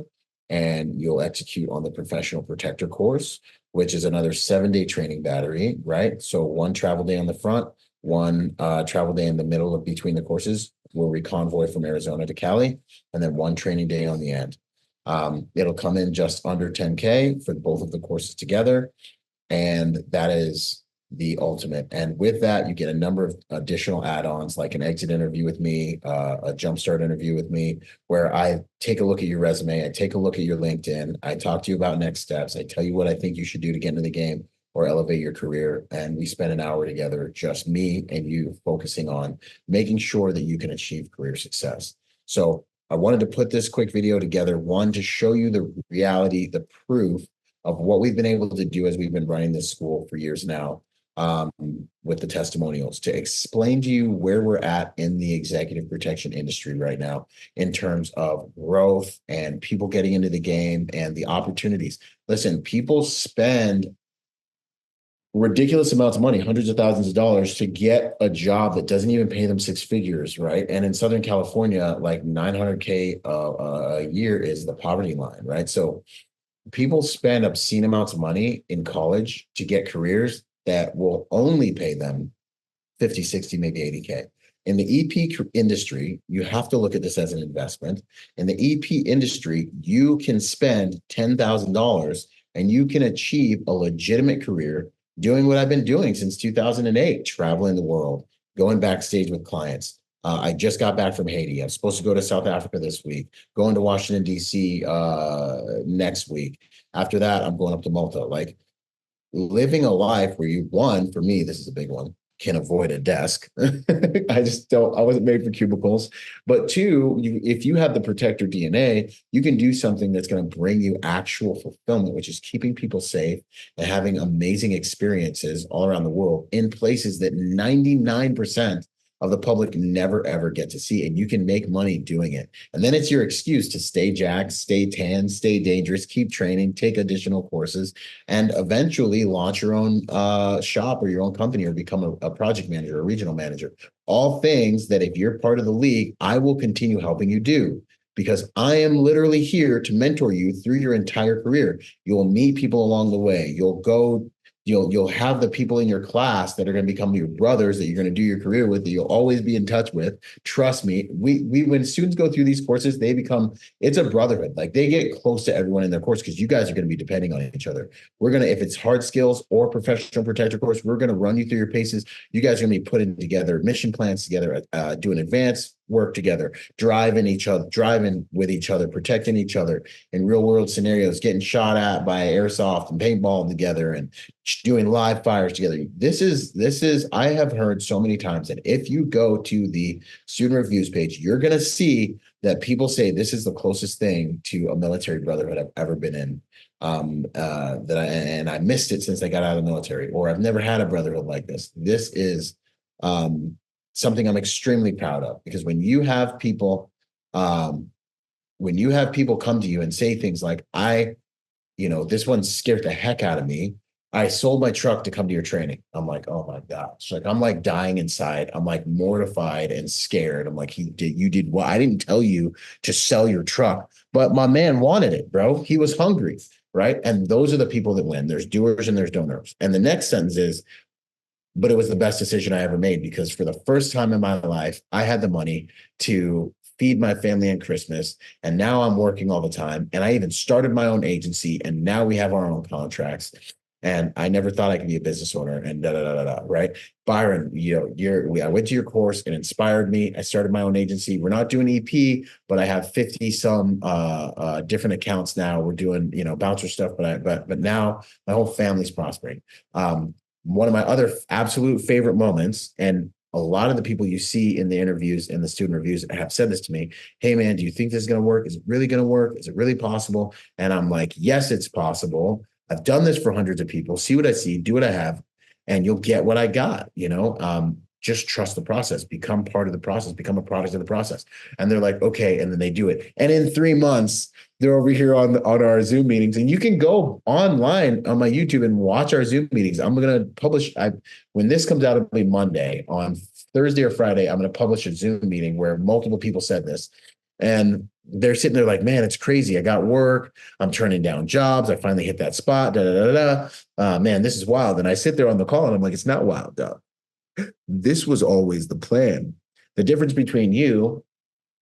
and you'll execute on the professional protector course, which is another 7-day training battery, right? So 1 travel day on the front, 1 travel day in the middle of between the courses where we convoy from Arizona to Cali, and then 1 training day on the end. It'll come in just under 10K for both of the courses together. And that is the ultimate. And with that, you get a number of additional add-ons, like an exit interview with me, a jumpstart interview with me, where I take a look at your resume, I take a look at your LinkedIn, I talk to you about next steps, I tell you what I think you should do to get into the game or elevate your career. And we spend an hour together, just me and you, focusing on making sure that you can achieve career success. So I wanted to put this quick video together, one, to show you the reality, the proof of what we've been able to do as we've been running this school for years now, with the testimonials, to explain to you where we're at in the executive protection industry right now in terms of growth and people getting into the game and the opportunities. Listen, people spend ridiculous amounts of money, hundreds of thousands of dollars, to get a job that doesn't even pay them 6 figures, right? And in Southern California, like 900K a year is the poverty line, right? So people spend obscene amounts of money in college to get careers that will only pay them 50, 60, maybe 80K. In the EP industry, you have to look at this as an investment. In the EP industry, you can spend $10,000 and you can achieve a legitimate career doing what I've been doing since 2008, traveling the world, going backstage with clients. I just got back from Haiti. I'm supposed to go to South Africa this week, going to Washington, D.C. Next week. After that, I'm going up to Malta. Like, living a life where you, one, for me, this is a big one, can avoid a desk. I wasn't made for cubicles. But 2, if you have the protector DNA, you can do something that's going to bring you actual fulfillment, which is keeping people safe and having amazing experiences all around the world in places that 99% of the public never, ever get to see. And you can make money doing it. And then it's your excuse to stay jacked, stay tan, stay dangerous, keep training, take additional courses, and eventually launch your own shop or your own company, or become a project manager, a regional manager. All things that, if you're part of the league, I will continue helping you do, because I am literally here to mentor you through your entire career. You'll meet people along the way. You'll have the people in your class that are going to become your brothers, that you're going to do your career with, that you'll always be in touch with. Trust me, when students go through these courses, it's a brotherhood. Like, they get close to everyone in their course, because you guys are going to be depending on each other. If it's hard skills or professional protector course, we're going to run you through your paces. You guys are going to be putting together mission plans together, doing advanced work together, driving with each other, protecting each other in real world scenarios, getting shot at by airsoft and paintball together, and doing live fires together. This is, I have heard so many times that if you go to the student reviews page, you're going to see that people say this is the closest thing to a military brotherhood I've ever been in. I missed it since I got out of the military, or I've never had a brotherhood like this. This is, something I'm extremely proud of, because when you have people come to you and say things like, this one scared the heck out of me, I sold my truck to come to your training. I'm like, oh my gosh, like, I'm like dying inside. I'm like mortified and scared. I'm like, you did what? I didn't tell you to sell your truck, but my man wanted it, bro. He was hungry, right? And those are the people that win. There's doers and there's donors. And the next sentence is, but it was the best decision I ever made, because for the first time in my life, I had the money to feed my family at Christmas. And now I'm working all the time. And I even started my own agency. And now we have our own contracts. And I never thought I could be a business owner, and right? Byron, I went to your course. It inspired me. I started my own agency. We're not doing EP, but I have 50 some different accounts now. We're doing, bouncer stuff, but now my whole family's prospering. One of my other absolute favorite moments, and a lot of the people you see in the interviews and the student reviews have said this to me. Hey man, do you think this is going to work? Is it really going to work? Is it really possible? And I'm like, yes, it's possible. I've done this for hundreds of people. See what I see, do what I have, and you'll get what I got, just trust the process, become part of the process, become a product of the process. And they're like, okay. And then they do it. And in 3 months, they're over here on our Zoom meetings, and you can go online on my YouTube and watch our Zoom meetings. I'm going to publish, when this comes out, it'll be Monday. On Thursday or Friday, I'm going to publish a Zoom meeting where multiple people said this. And they're sitting there like, man, it's crazy. I got work. I'm turning down jobs. I finally hit that spot. Man, this is wild. And I sit there on the call and I'm like, it's not wild, Doug. This was always the plan. The difference between you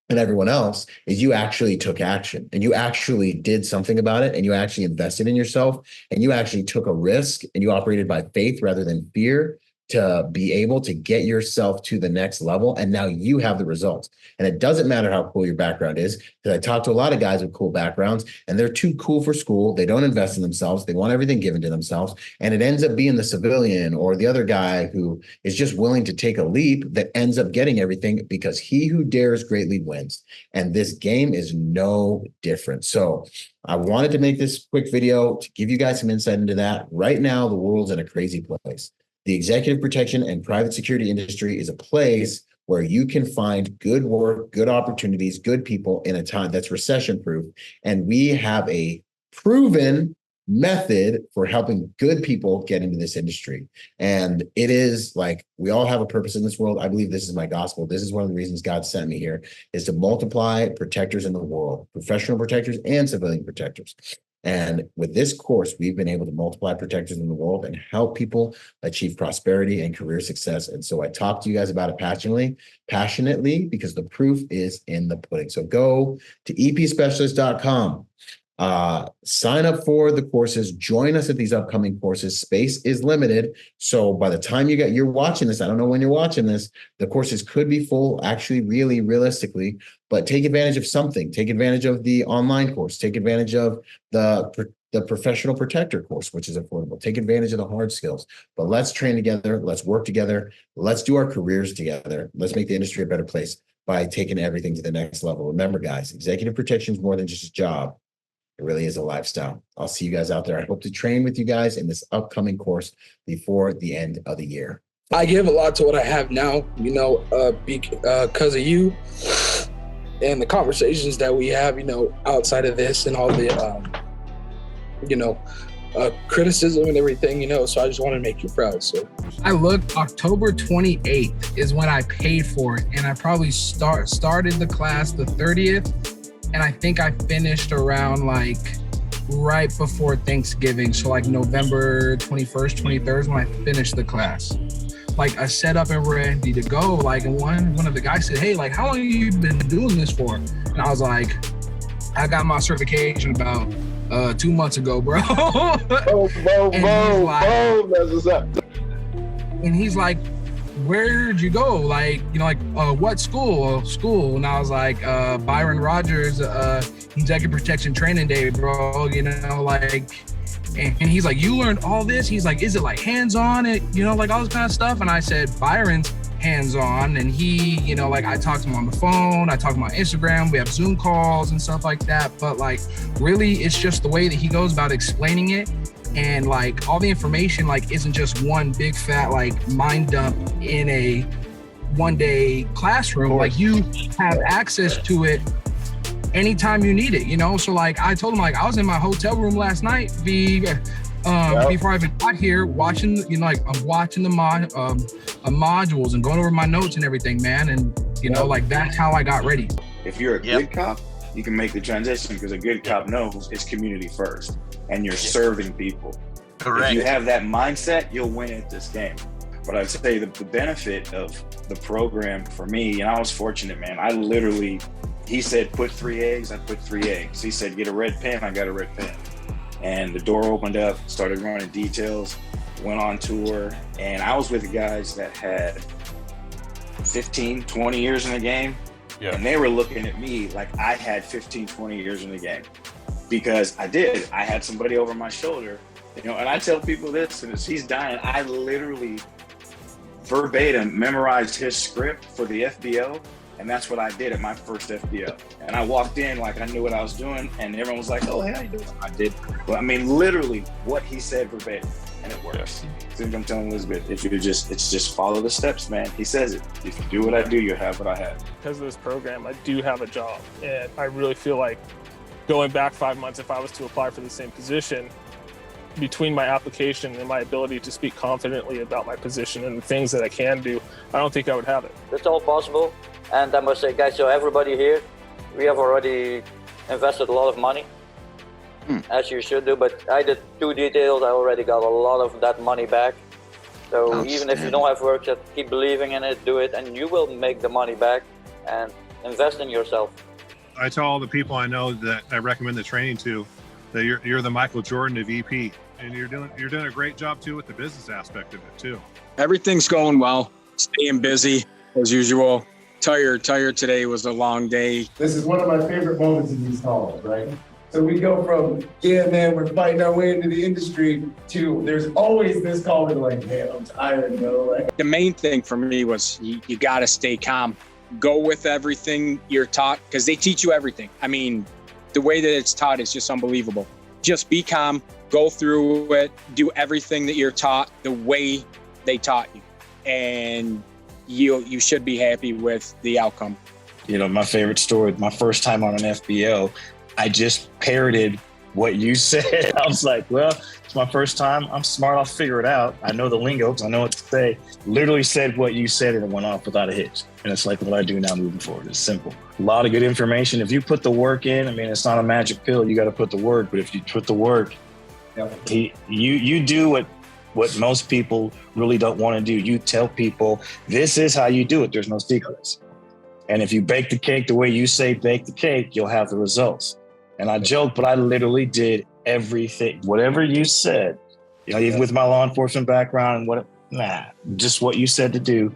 and everyone else is you actually took action, and you actually did something about it, and you actually invested in yourself, and you actually took a risk, and you operated by faith rather than fear to be able to get yourself to the next level. And now you have the results. And it doesn't matter how cool your background is, because I talk to a lot of guys with cool backgrounds and they're too cool for school. They don't invest in themselves. They want everything given to themselves. And it ends up being the civilian or the other guy who is just willing to take a leap that ends up getting everything, because he who dares greatly wins. And this game is no different. So I wanted to make this quick video to give you guys some insight into that. Right now, the world's in a crazy place. The executive protection and private security industry is a place where you can find good work, good opportunities, good people in a time that's recession-proof. And we have a proven method for helping good people get into this industry. And it is like, we all have a purpose in this world. I believe this is my gospel. This is one of the reasons God sent me here, is to multiply protectors in the world, professional protectors and civilian protectors. And with this course, we've been able to multiply protectors in the world and help people achieve prosperity and career success. And so I talk to you guys about it passionately, because the proof is in the pudding. So go to epspecialist.com. Sign up for the courses, join us at these upcoming courses. Space is limited. So by the time you're watching this, I don't know when you're watching this, the courses could be full, actually, really realistically, but take advantage of something. Take advantage of the online course, take advantage of the professional protector course, which is affordable. Take advantage of the hard skills, but let's train together. Let's work together. Let's do our careers together. Let's make the industry a better place by taking everything to the next level. Remember, guys, executive protection is more than just a job. It really is a lifestyle. I'll see you guys out there. I hope to train with you guys in this upcoming course before the end of the year. I give a lot to what I have now, because of you and the conversations that we have, outside of this and all the, criticism and everything, so I just want to make you proud. So I looked, October 28th is when I paid for it. And I probably started the class the 30th. And I think I finished around right before Thanksgiving. So November 21st, 23rd when I finished the class. I set up and ready to go. And one of the guys said, hey, how long have you been doing this for? And I was like, I got my certification about 2 months ago, bro. That's what's up. And he's like, where'd you go? What school? And I was like, Byron Rodgers, executive protection training day, bro, and he's like, you learned all this? He's like, is it hands-on, all this kind of stuff? And I said, Byron's hands-on. And he, I talked to him on the phone, I talked to him on Instagram, we have Zoom calls and stuff like that. But really, it's just the way that he goes about explaining it. And all the information isn't just one big fat mind dump in a one-day classroom. You have access to it anytime you need it, So I told him I was in my hotel room last night before I even got here, watching I'm watching the modules and going over my notes and everything, man. And that's how I got ready. If you're a good cop, you can make the transition, because a good cop knows it's community first and you're serving people. Correct. If you have that mindset, you'll win at this game. But I'd say the benefit of the program for me, and I was fortunate, man. I literally, he said, put 3 eggs, I put 3 eggs. He said, get a red pen, I got a red pen. And the door opened up, started running details, went on tour. And I was with guys that had 15, 20 years in the game. Yeah. And they were looking at me like I had 15, 20 years in the game, because I did. I had somebody over my shoulder, and I tell people this, and as he's dying, I literally verbatim memorized his script for the FBO, and that's what I did at my first FBO. And I walked in like I knew what I was doing, and everyone was like, "Oh, hey, how you doing?" I did. Well, I mean, literally what he said verbatim, and it works. See what I'm telling Elizabeth? It's just follow the steps, man. He says it. If you do what I do, you'll have what I have. Because of this program, I do have a job, and I really feel like going back 5 months, if I was to apply for the same position, between my application and my ability to speak confidently about my position and the things that I can do, I don't think I would have it. It's all possible. And I must say, guys, so everybody here, we have already invested a lot of money, as you should do. But I did 2 details. I already got a lot of that money back. So even if you don't have work, just keep believing in it, do it, and you will make the money back and invest in yourself. I tell all the people I know that I recommend the training to that you're the Michael Jordan of EP, and you're doing a great job too with the business aspect of it too. Everything's going well. Staying busy as usual. Tired today. Was a long day. This is one of my favorite moments in these calls, right? So we go from, yeah, man, we're fighting our way into the industry to there's always this call where like, man, I'm tired, bro. The main thing for me was you got to stay calm. Go with everything you're taught because they teach you everything. I mean, the way that it's taught is just unbelievable. Just be calm, go through it, do everything that you're taught the way they taught you. And you should be happy with the outcome. You know, my favorite story, my first time on an FBO, I just parroted what you said. I was like, well, it's my first time. I'm smart. I'll figure it out. I know the lingo. I know what to say. Literally said what you said and it went off without a hitch. And it's like what I do now moving forward. It's simple. A lot of good information. If you put the work in, I mean, it's not a magic pill. You got to put the work. But if you put the work, you do what most people really don't want to do. You tell people, this is how you do it. There's no secrets. And if you bake the cake the way you say bake the cake, you'll have the results. And I joke, but I literally did everything, whatever you said, you know, even with my law enforcement background and just what you said to do,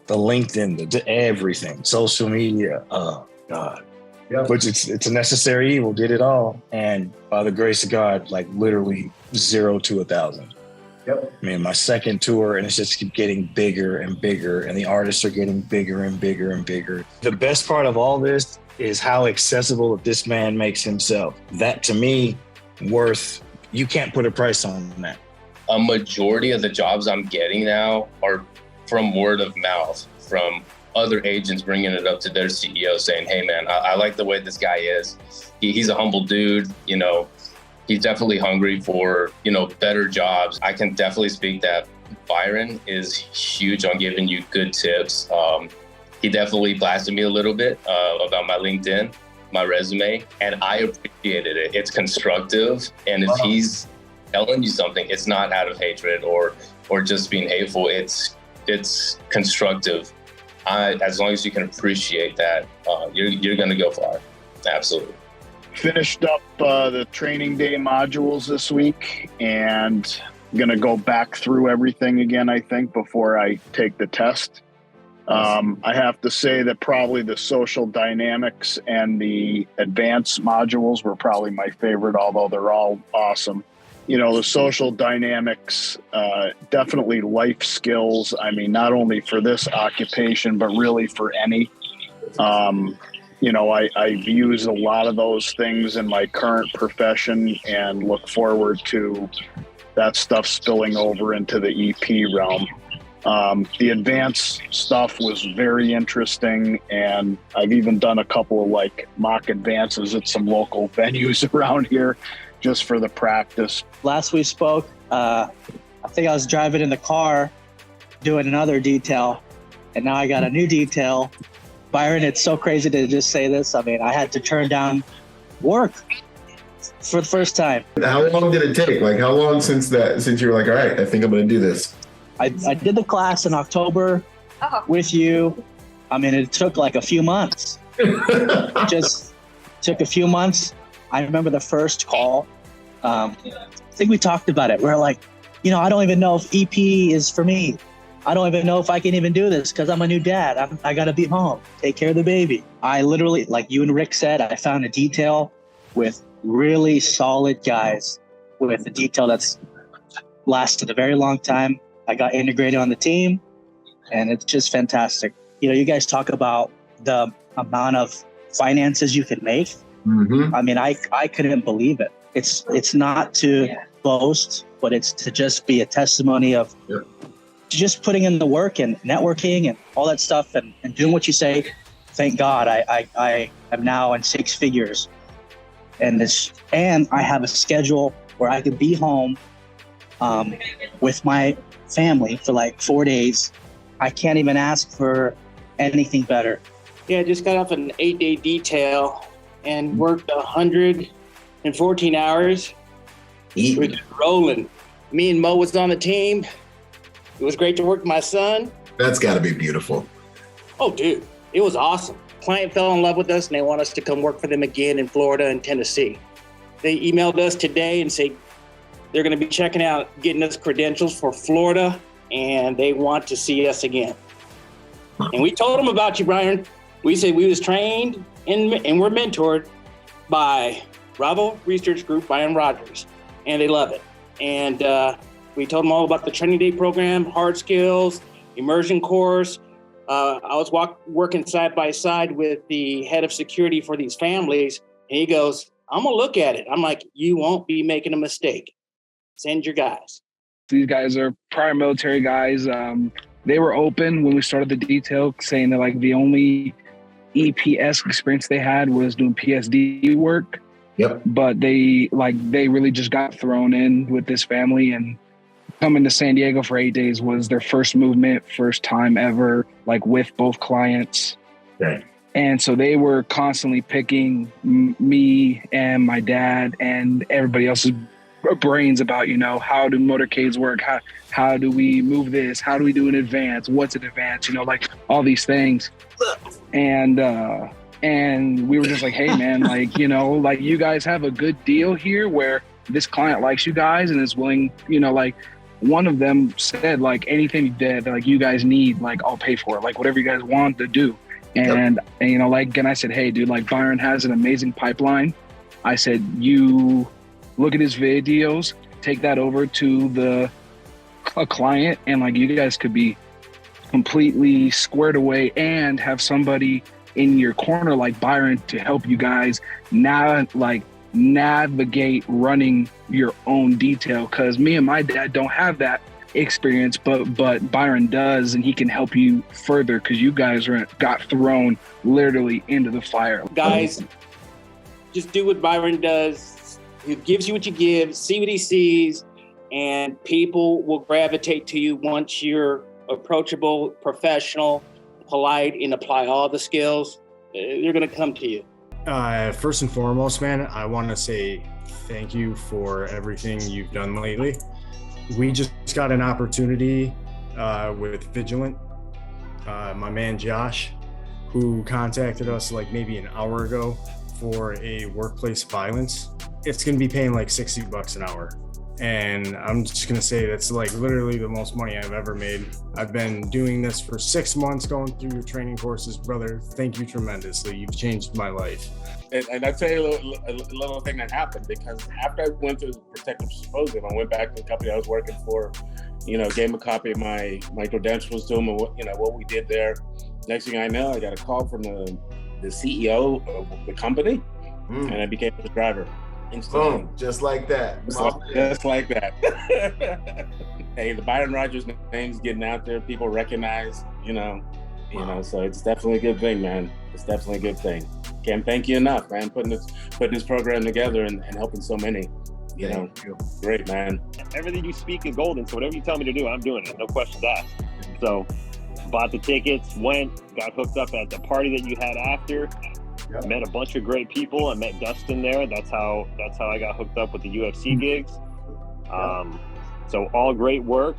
the LinkedIn, the everything, social media, oh God. Yep. Which it's a necessary evil, did it all. And by the grace of God, like literally 0 to 1,000. Yep. I mean, my second tour, and it's just keep getting bigger and bigger, and the artists are getting bigger and bigger and bigger. The best part of all this is how accessible this man makes himself. That to me, you can't put a price on that. A majority of the jobs I'm getting now are from word of mouth, from other agents bringing it up to their CEO saying, hey man, I like the way this guy is. He's a humble dude, you know, he's definitely hungry for, you know, better jobs. I can definitely speak that Byron is huge on giving you good tips. He definitely blasted me a little bit about my LinkedIn, my resume, and I appreciated it. It's constructive. And if he's telling you something, it's not out of hatred or just being hateful. It's constructive. As long as you can appreciate that, you're going to go far. Absolutely. Finished up the training day modules this week and going to go back through everything again, I think, before I take the test. I have to say that probably the social dynamics and the advanced modules were probably my favorite, although they're all awesome. You know, the social dynamics, definitely life skills. I mean, not only for this occupation, but really for any. You know, I've used a lot of those things in my current profession and look forward to that stuff spilling over into the EP realm. The advanced stuff was very interesting, and I've even done a couple of like mock advances at some local venues around here just for the practice. Last we spoke, I think I was driving in the car doing another detail, and now I got a new detail. Byron, it's so crazy to just say this. I mean, I had to turn down work for the first time. How long did it take? Like, how long since you were like, all right, I think I'm going to do this? I did the class in October with you. I mean, it took like a few months. Just took a few months. I remember the first call. I think we talked about it. We're like, you know, I don't even know if EP is for me. I don't even know if I can even do this because I'm a new dad. I got to be home, take care of the baby. I literally, like you and Rick said, I found a detail with really solid guys with a detail that's lasted a very long time. I got integrated on the team. and it's just fantastic. You know, you guys talk about the amount of finances you can make. I mean, I couldn't believe it. It's not to boast, but it's to just be a testimony of just putting in the work and networking and all that stuff and doing what you say. Thank God I am now in 6 figures, and I have a schedule where I could be home with my family for like 4 days. I can't even ask for anything better. Yeah, I just got off an 8-day detail and worked 114 hours. We're just rolling. Me and Mo was on the team. It was great to work with my son. That's got to be beautiful. Oh, dude, it was awesome. Client fell in love with us, and they want us to come work for them again in Florida and Tennessee. They emailed us today and say they're going to be checking out, getting us credentials for Florida, and they want to see us again. And we told them about you, Byron. We said we was trained and we're mentored by Bravo Research Group, Byron Rodgers, and they love it. And we told them all about the training day program, hard skills, immersion course. I was working side by side with the head of security for these families, and he goes, I'm gonna look at it. I'm like, you won't be making a mistake. Send your guys. These guys are prior military guys. They were open when we started the detail, saying that like the only EPS experience they had was doing PSD work. Yep. But they really just got thrown in with this family, and coming to San Diego for 8 days was their first movement, first time ever, like with both clients. Right. And so they were constantly picking me and my dad and everybody else's brains about, you know, how do motorcades work? How do we move this? How do we do an advance? What's an advance? You know, like all these things. And we were just like, hey man, like, you know, like you guys have a good deal here where this client likes you guys and is willing, you know, like one of them said like anything that like you guys need, like I'll pay for it, like whatever you guys want to do. And you know, like, and I said, hey dude, like Byron has an amazing pipeline. I said, you look at his videos, take that over to a client, and like you guys could be completely squared away and have somebody in your corner like Byron to help you guys now navigate running your own detail. Because me and my dad don't have that experience, but Byron does, and he can help you further because you guys got thrown literally into the fire. Guys, just do what Byron does. He gives you what you give, see what he sees, and people will gravitate to you once you're approachable, professional, polite, and apply all the skills. They're going to come to you. First and foremost, man, I want to say thank you for everything you've done lately. We just got an opportunity with Vigilant, my man Josh, who contacted us like maybe an hour ago for a workplace violence. It's going to be paying like $60 an hour. And I'm just going to say that's like literally the most money I've ever made. I've been doing this for 6 months, going through your training courses, brother. Thank you tremendously. You've changed my life. And I'll tell you a little thing that happened, because after I went through the protective symposium, I went back to the company I was working for, you know, gave them a copy of my credentials to them and what we did there. Next thing I know, I got a call from the CEO of the company, and I became the driver. Boom, just like that. Just like that. Hey, the Byron Rodgers name's getting out there. People recognize, you know, so it's definitely a good thing, man. It's definitely a good thing. Can't thank you enough, man, putting this program together and helping so many. You know, great, man. Everything you speak is golden, so whatever you tell me to do, I'm doing it. No questions asked. So, bought the tickets, went, got hooked up at the party that you had after. Yep. Met a bunch of great people. I met Dustin there. That's how I got hooked up with the UFC gigs. So all great work.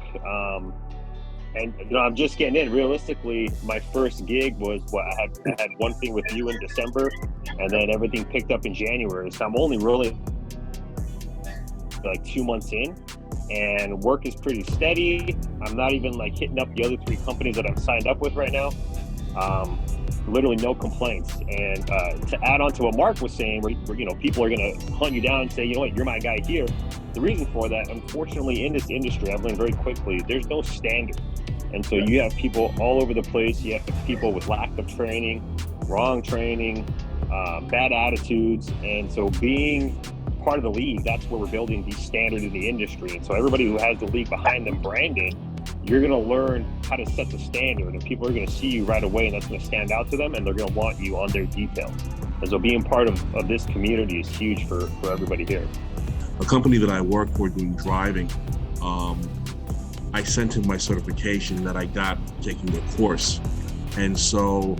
And you know, I'm just getting in. Realistically, my first gig was I had one thing with you in December, and then everything picked up in January. So I'm only really like 2 months in, and work is pretty steady. I'm not even like hitting up the other 3 companies that I'm signed up with right now. Literally no complaints. And to add on to what Mark was saying, where you know, people are going to hunt you down and say, you know what, you're my guy here. The reason for that, unfortunately, in this industry, I've learned very quickly, there's no standard. And so you have people all over the place. You have people with lack of training, wrong training, bad attitudes. And so being part of the league, that's where we're building the standard in the industry. And so everybody who has the league behind them branded, you're going to learn how to set the standard, and people are going to see you right away, and that's going to stand out to them, and they're going to want you on their details. And so being part of this community is huge for everybody here. A company that I work for doing driving, I sent him my certification that I got taking the course. And so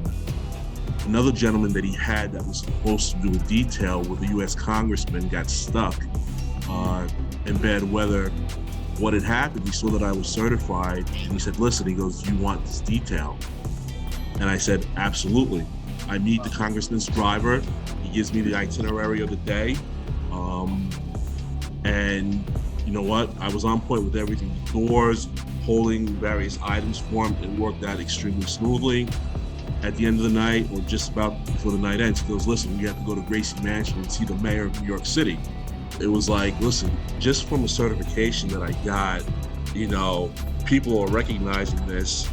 another gentleman that he had that was supposed to do a detail with a U.S. congressman got stuck in bad weather. What had happened, he saw that I was certified, and he said, listen, he goes, do you want this detail? And I said, absolutely. I meet the congressman's driver. He gives me the itinerary of the day. And you know what? I was on point with everything. The doors, holding various items for him, it worked out extremely smoothly. At the end of the night, or just about before the night ends, he goes, listen, we have to go to Gracie Mansion and see the mayor of New York City. It was like, listen, just from a certification that I got, you know, people are recognizing this,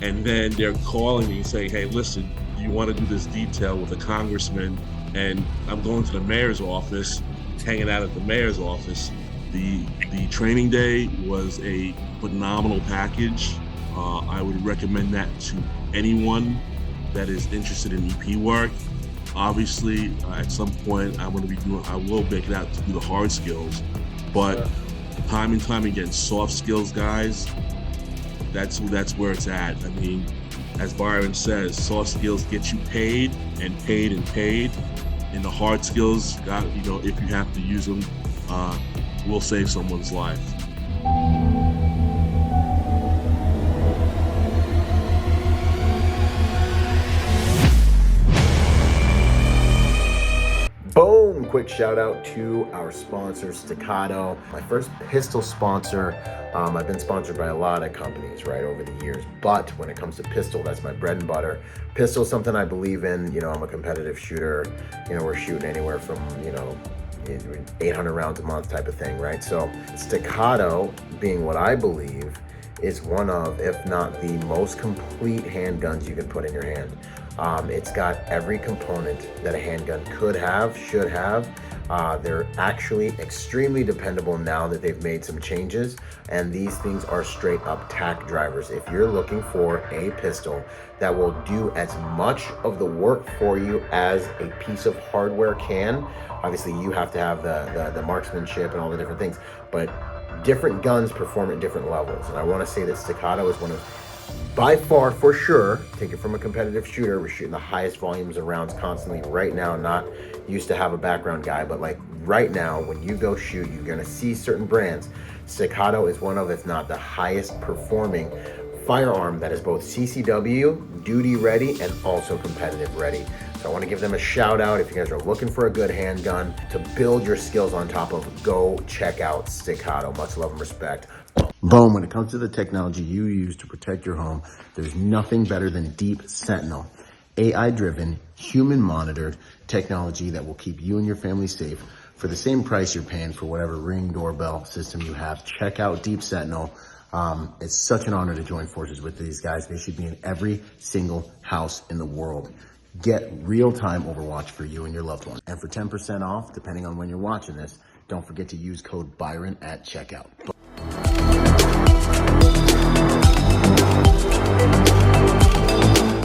and then they're calling me and saying, hey, listen, do you want to do this detail with a congressman? And I'm going to the mayor's office, hanging out at the mayor's office. The training day was a phenomenal package. I would recommend that to anyone that is interested in EP work. Obviously, at some point, I will make it out to do the hard skills, but time and time again, soft skills, guys, that's where it's at. I mean, as Byron says, soft skills get you paid and paid and paid, and the hard skills, if you have to use them, will save someone's life. Boom! Quick shout out to our sponsor, Staccato. My first pistol sponsor. I've been sponsored by a lot of companies, right, over the years. But when it comes to pistol, that's my bread and butter. Pistol is something I believe in. You know, I'm a competitive shooter. You know, we're shooting anywhere from, 800 rounds a month type of thing, right? So Staccato, being what I believe, is one of, if not the most complete handguns you can put in your hand. It's got every component that a handgun could have, should have. They're actually extremely dependable now that they've made some changes, and these things are straight up tack drivers. If you're looking for a pistol that will do as much of the work for you as a piece of hardware can, obviously you have to have the marksmanship and all the different things, but different guns perform at different levels. And I want to say that Staccato is one of, by far, for sure, take it from a competitive shooter, we're shooting the highest volumes of rounds constantly right now. Not used to have a background guy, but like right now, when you go shoot, you're gonna see certain brands. Staccato is one of, if not the highest performing firearm that is both CCW, duty ready, and also competitive ready. So I want to give them a shout out. If you guys are looking for a good handgun to build your skills on top of, go check out Staccato. Much love and respect. Boom, when it comes to the technology you use to protect your home, there's nothing better than Deep Sentinel. AI-driven, human-monitored technology that will keep you and your family safe for the same price you're paying for whatever Ring doorbell system you have. Check out Deep Sentinel. It's such an honor to join forces with these guys. They should be in every single house in the world. Get real-time Overwatch for you and your loved one. And for 10% off, depending on when you're watching this, don't forget to use code Byron at checkout.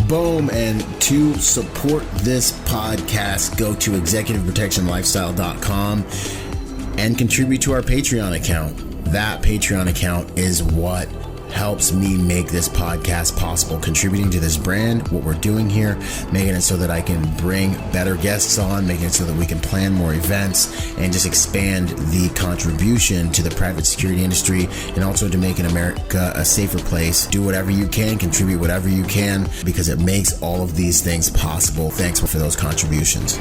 Boom. And to support this podcast, go to executiveprotectionlifestyle.com and contribute to our Patreon account. That Patreon account is what helps me make this podcast possible, contributing to this brand, what we're doing here, making it so that I can bring better guests on, making it so that we can plan more events and just expand the contribution to the private security industry, and also to making America a safer place. Do whatever you can, contribute whatever you can, because it makes all of these things possible. Thanks for those contributions.